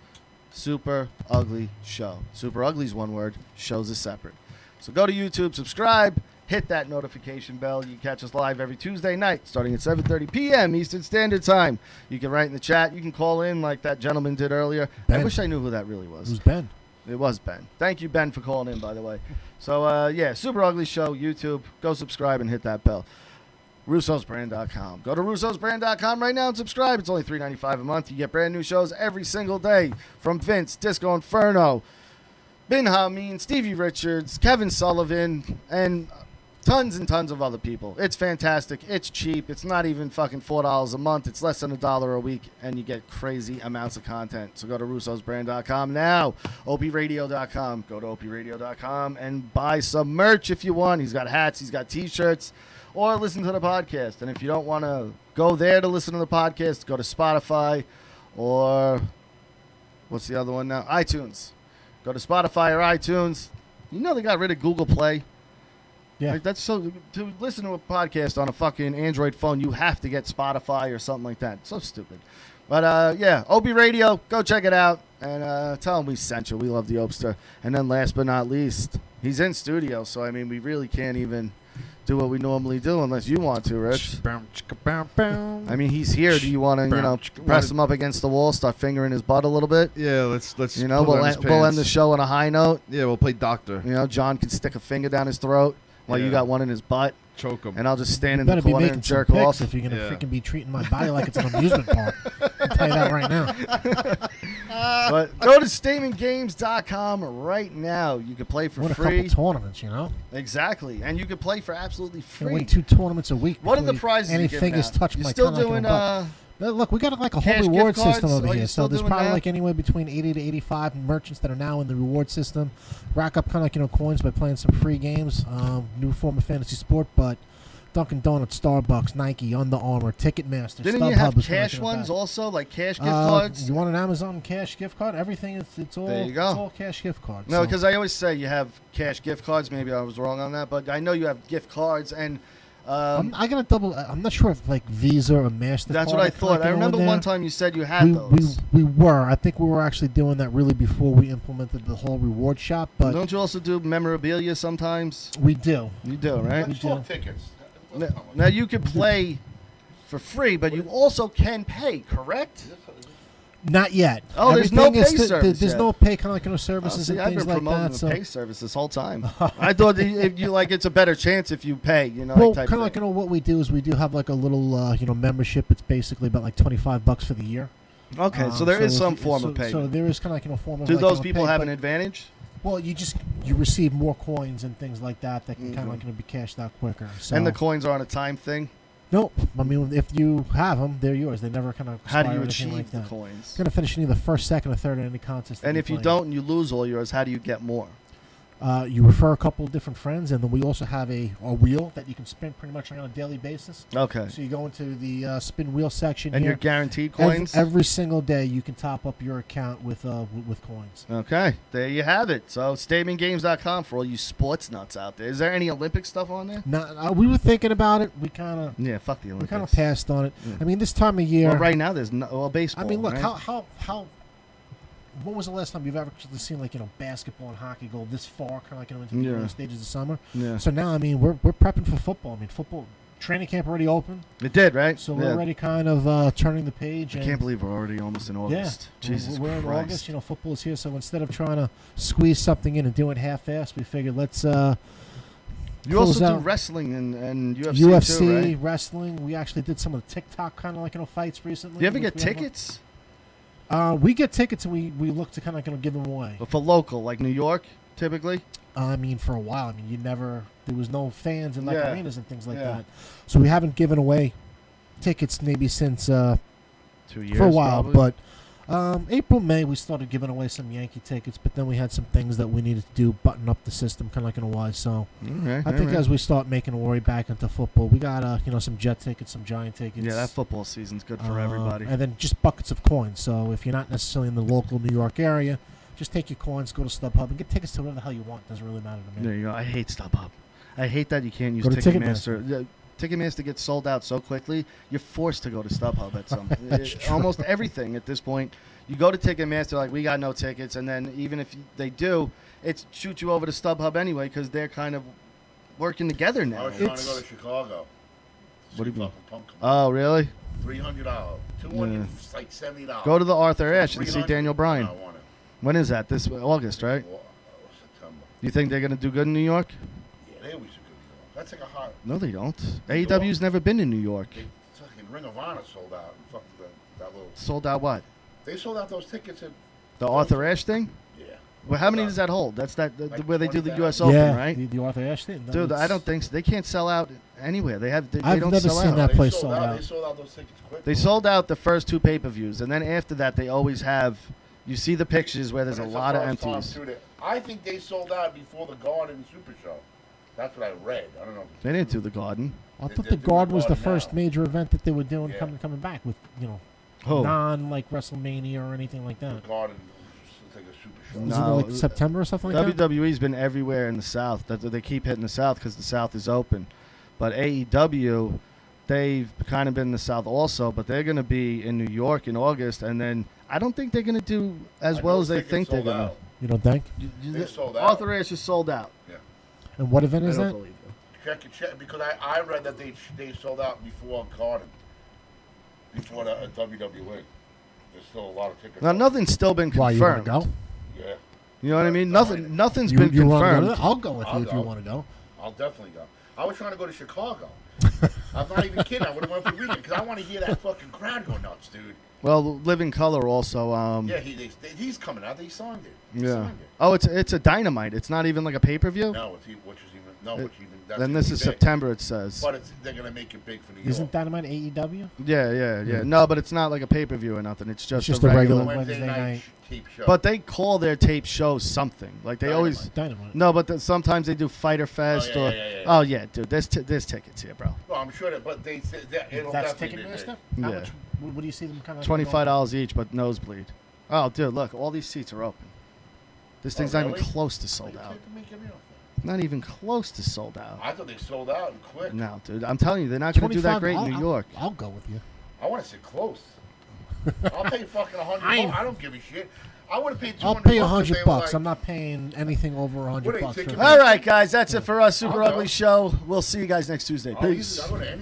Super Ugly Show. Super Ugly's one word. Shows is separate. So go to YouTube, subscribe, hit that notification bell. You catch us live every Tuesday night starting at 7:30 p.m. Eastern Standard Time. You can write in the chat. You can call in like that gentleman did earlier. Ben. I wish I knew who that really was. Who's Ben? It was Ben. Thank you, Ben, for calling in, by the way. So, yeah, Super Ugly Show, YouTube. Go subscribe and hit that bell. Russo'sBrand.com. Go to Russo'sBrand.com right now and subscribe. It's only $3.95 a month. You get brand new shows every single day from Vince, Disco Inferno, Bin Hameen, Stevie Richards, Kevin Sullivan, and tons and tons of other people. It's fantastic. It's cheap. It's not even fucking $4 a month. It's less than $1 a week, and you get crazy amounts of content. So go to Russo'sBrand.com now. OPRadio.com. Go to OPRadio.com and buy some merch if you want. He's got hats. He's got T-shirts. Or listen to the podcast. And if you don't want to go there to listen to the podcast, go to Spotify or what's the other one now? iTunes. Go to Spotify or iTunes. You know they got rid of Google Play. Yeah. Like, that's so to listen to a podcast on a fucking Android phone, you have to get Spotify or something like that. So stupid. But yeah, Opie Radio, go check it out and tell them we sent you. We love the Opster. And then last but not least, he's in studio, so I mean we really can't even do what we normally do unless you want to, Rich. I mean, he's here. Do you want to, press him up against the wall, start fingering his butt a little bit? Yeah, let's We'll pull down his we'll end pants. the show on a high note. Yeah, we'll play doctor. John can stick a finger down his throat while you Yeah. got one in his butt, Choke him. and I'll just stand You in the better be corner making and some jerk pics off. if you're gonna Yeah. freaking be treating my body like it's an amusement park. I'll tell you that right now. But go to StatementGames.com right now. You can play for Win a free. couple tournaments, Exactly, and you can play for absolutely Can free. win 2 tournaments a week. What are the before prizes any you're giving fingers out? touch You're my still tongue, doing But look, we got like a whole cash reward gift cards? system over Are you here. still So there's doing probably that? like anywhere between 80 to 85 merchants that are now in the reward system. Rack up kind of like coins by playing some free games. New form of fantasy sport, but Dunkin' Donuts, Starbucks, Nike, Under Armour, Ticketmaster, Didn't StubHub you have is kinda cash like ones that. also, like cash gift cards? You want an Amazon cash gift card? Everything it's all There you go. It's all cash gift cards. No, So- because I always say you have cash gift cards. Maybe I was wrong on that, but I know you have gift cards, and I gotta double. I'm not sure if like Visa or Mastercard. that's what I are thought. I kinda remember in one there. time you said you had we, those. we were. I think we were actually doing that really before we implemented the whole reward shop. But Don't you also do memorabilia sometimes? we do. You do, right? Let's talk tickets. Now you can play for free, but you also can pay, correct? Not yet. Oh, there's no Everything is pay sti- service There's yet. no pay kind of like Oh, services see, and I've things been like promoting that. the So, pay service this whole time. I thought if you like, it's a better chance if you pay. well, type kind of like thing. what we do is we do have like a little membership. It's basically about like $25 for the year. Okay, so there is if some you- form so- of payment. So there is kind of like a form of. Do like, those people pay, have but- an advantage? Well, you receive more coins and things like that that can kind of like be cashed out quicker. So. And the coins are on a time thing. Nope. I mean, if you have them, they're yours. They never kind of. How do you anything achieve like the that. coins? You're gonna finish in either first, second, or third in any contest. that And if you play. don't and you lose all yours, how do you get more? You refer a couple of different friends, and then we also have a wheel that you can spin pretty much on a daily basis. Okay. So you go into the spin wheel section And here. you're guaranteed Ev- coins? Every single day, you can top up your account with coins. Okay, there you have it. So, StatementGames.com for all you sports nuts out there. Is there any Olympic stuff on there? Now, we were thinking about it. We kind of Yeah, fuck the we Olympics. kind of passed on it. Yeah. I mean, this time of year. Well, right now there's baseball. I mean, look, right? how. When was the last time you've ever actually seen basketball and hockey go this far, kind of into the early stages of summer? Yeah. So now, I mean, we're prepping for football. I mean, football training camp already open, It did, right? so Yeah. we're already kind of turning the page. I and can't believe we're already almost in August. Yeah, Jesus we're in Christ. August. Football is here. So instead of trying to squeeze something in and do it half-assed, we figured let's. You also close do out wrestling and UFC, UFC, too, right? wrestling. We actually did some of the TikTok kind of fights recently. Do you ever which get we have tickets? We get tickets and we look to kind of give them away. But for local, like New York? typically? I mean, for a while. I mean, there was no fans in like Yeah. arenas and things like Yeah. that. So we haven't given away tickets maybe since 2 years for a while. probably. But April, May, we started giving away some Yankee tickets. But then we had some things that we needed to do, button up the system, kind of like in a while. So Okay, I think alright. as we start making a worry back into football, we got some Jet tickets, some Giant tickets. Yeah, that football season's good for everybody. And then just buckets of coins. So if you're not necessarily in the local New York area, just take your coins, go to StubHub, and get tickets to whatever the hell you want. Doesn't really matter to me. There you go. I hate StubHub. I hate that you can't use Go to Ticketmaster. Ticketmaster gets sold out so quickly. You're forced to go to StubHub at some That's true. almost everything at this point. You go to Ticketmaster like we got no tickets, and then even if they do, it's shoot you over to StubHub anyway because they're kind of working together I now. was trying to go to Chicago. What do you mean? Fucking punk come Oh, really? $300. 200, it's like $70. Go to the Arthur Ashe and see 300? Daniel Bryan. No, I want it. When is that? This August, right? September. You think they're gonna do good in New York? Yeah, they always do good. That's like a hot. No, they don't. New AEW's never been in New York. They fucking Ring of Honor sold out. Fucking that little. Sold out what? They sold out those tickets at. The Arthur Ashe thing? Yeah. Well, how many does that hold? That's Like where they do the 20,000. U.S. Open, yeah, right? the Arthur Ashe thing. Dude, I don't think so. They can't sell out anywhere. They I've don't never sell seen out. that They place sold sold out. They sold out those tickets quick. They sold out the first 2 pay-per-views, and then after that, they always have. You see the pictures where there's a But it's lot of the first time, empties. too, I think they sold out before the Garden Super Show. That's what I read. I don't know. They didn't do the Garden. I They- thought they're the doing Guard was the Garden first now. major event that they were doing Yeah. coming back with Who? non like WrestleMania or anything like The that. Garden it's like a Super Show. Was it No, like September or something like that? WWE's been everywhere in the South. They keep hitting the South because the South is open. But AEW, they've kind of been in the South also, but they're going to be in New York in August, and then I don't think they're going to do as I well know as they tickets think they're sold going to. out. You don't think? They sold out. Arthur Ashe is sold out. And what event is I don't that? believe you. Check because I read that they sold out before Garden, before the WWE. There's still a lot of tickets. Now, out. nothing's still been Why you want confirmed. to go? Yeah, You know what I mean? Nothing's You, been you wanna go to confirmed. that? I'll go with I'll you if you go. want to go. I'll definitely go. I was trying to go to Chicago. I'm not even kidding. I would have went for the weekend because I want to hear that fucking crowd go nuts, dude. Well, Living Color also. Yeah, he's coming out. He signed it. He Yeah. signed it. Oh, it's a Dynamite. It's not even like a pay-per-view. No, which is even that's Then gonna this be is big. September. It says. But they're gonna make it big for New York. Isn't Dynamite AEW? Yeah. No, but it's not like a pay-per-view or nothing. It's just, just a a regular. regular- Wednesday Wednesday night night. tape show. But they call their tape shows something. Like they always. Dynamite. No, but sometimes they do Fighter Fest yeah, or. yeah. Oh yeah, dude. There's tickets here, bro. well, I'm sure that, but they said that it'll That's definitely be big. Ticketmaster? Yeah. How much? What do you see them kind of? $25 each, but nosebleed. Oh, dude, look, all these seats are open. This thing's not even really? close to sold They out. take to make it real. Not even close to sold out. I thought they sold out quick. No, dude, I'm telling you, they're not going to do that great in New York. I'll go with you. I want to sit close. I'll pay fucking $100. I don't give a shit. I would have paid $200. I'll pay if they were $100. like- I'm not paying anything over What are $100. you taking for- All right, guys, that's it for us. Super I'll go. Ugly Show. We'll see you guys next Tuesday. I'll Peace. go to any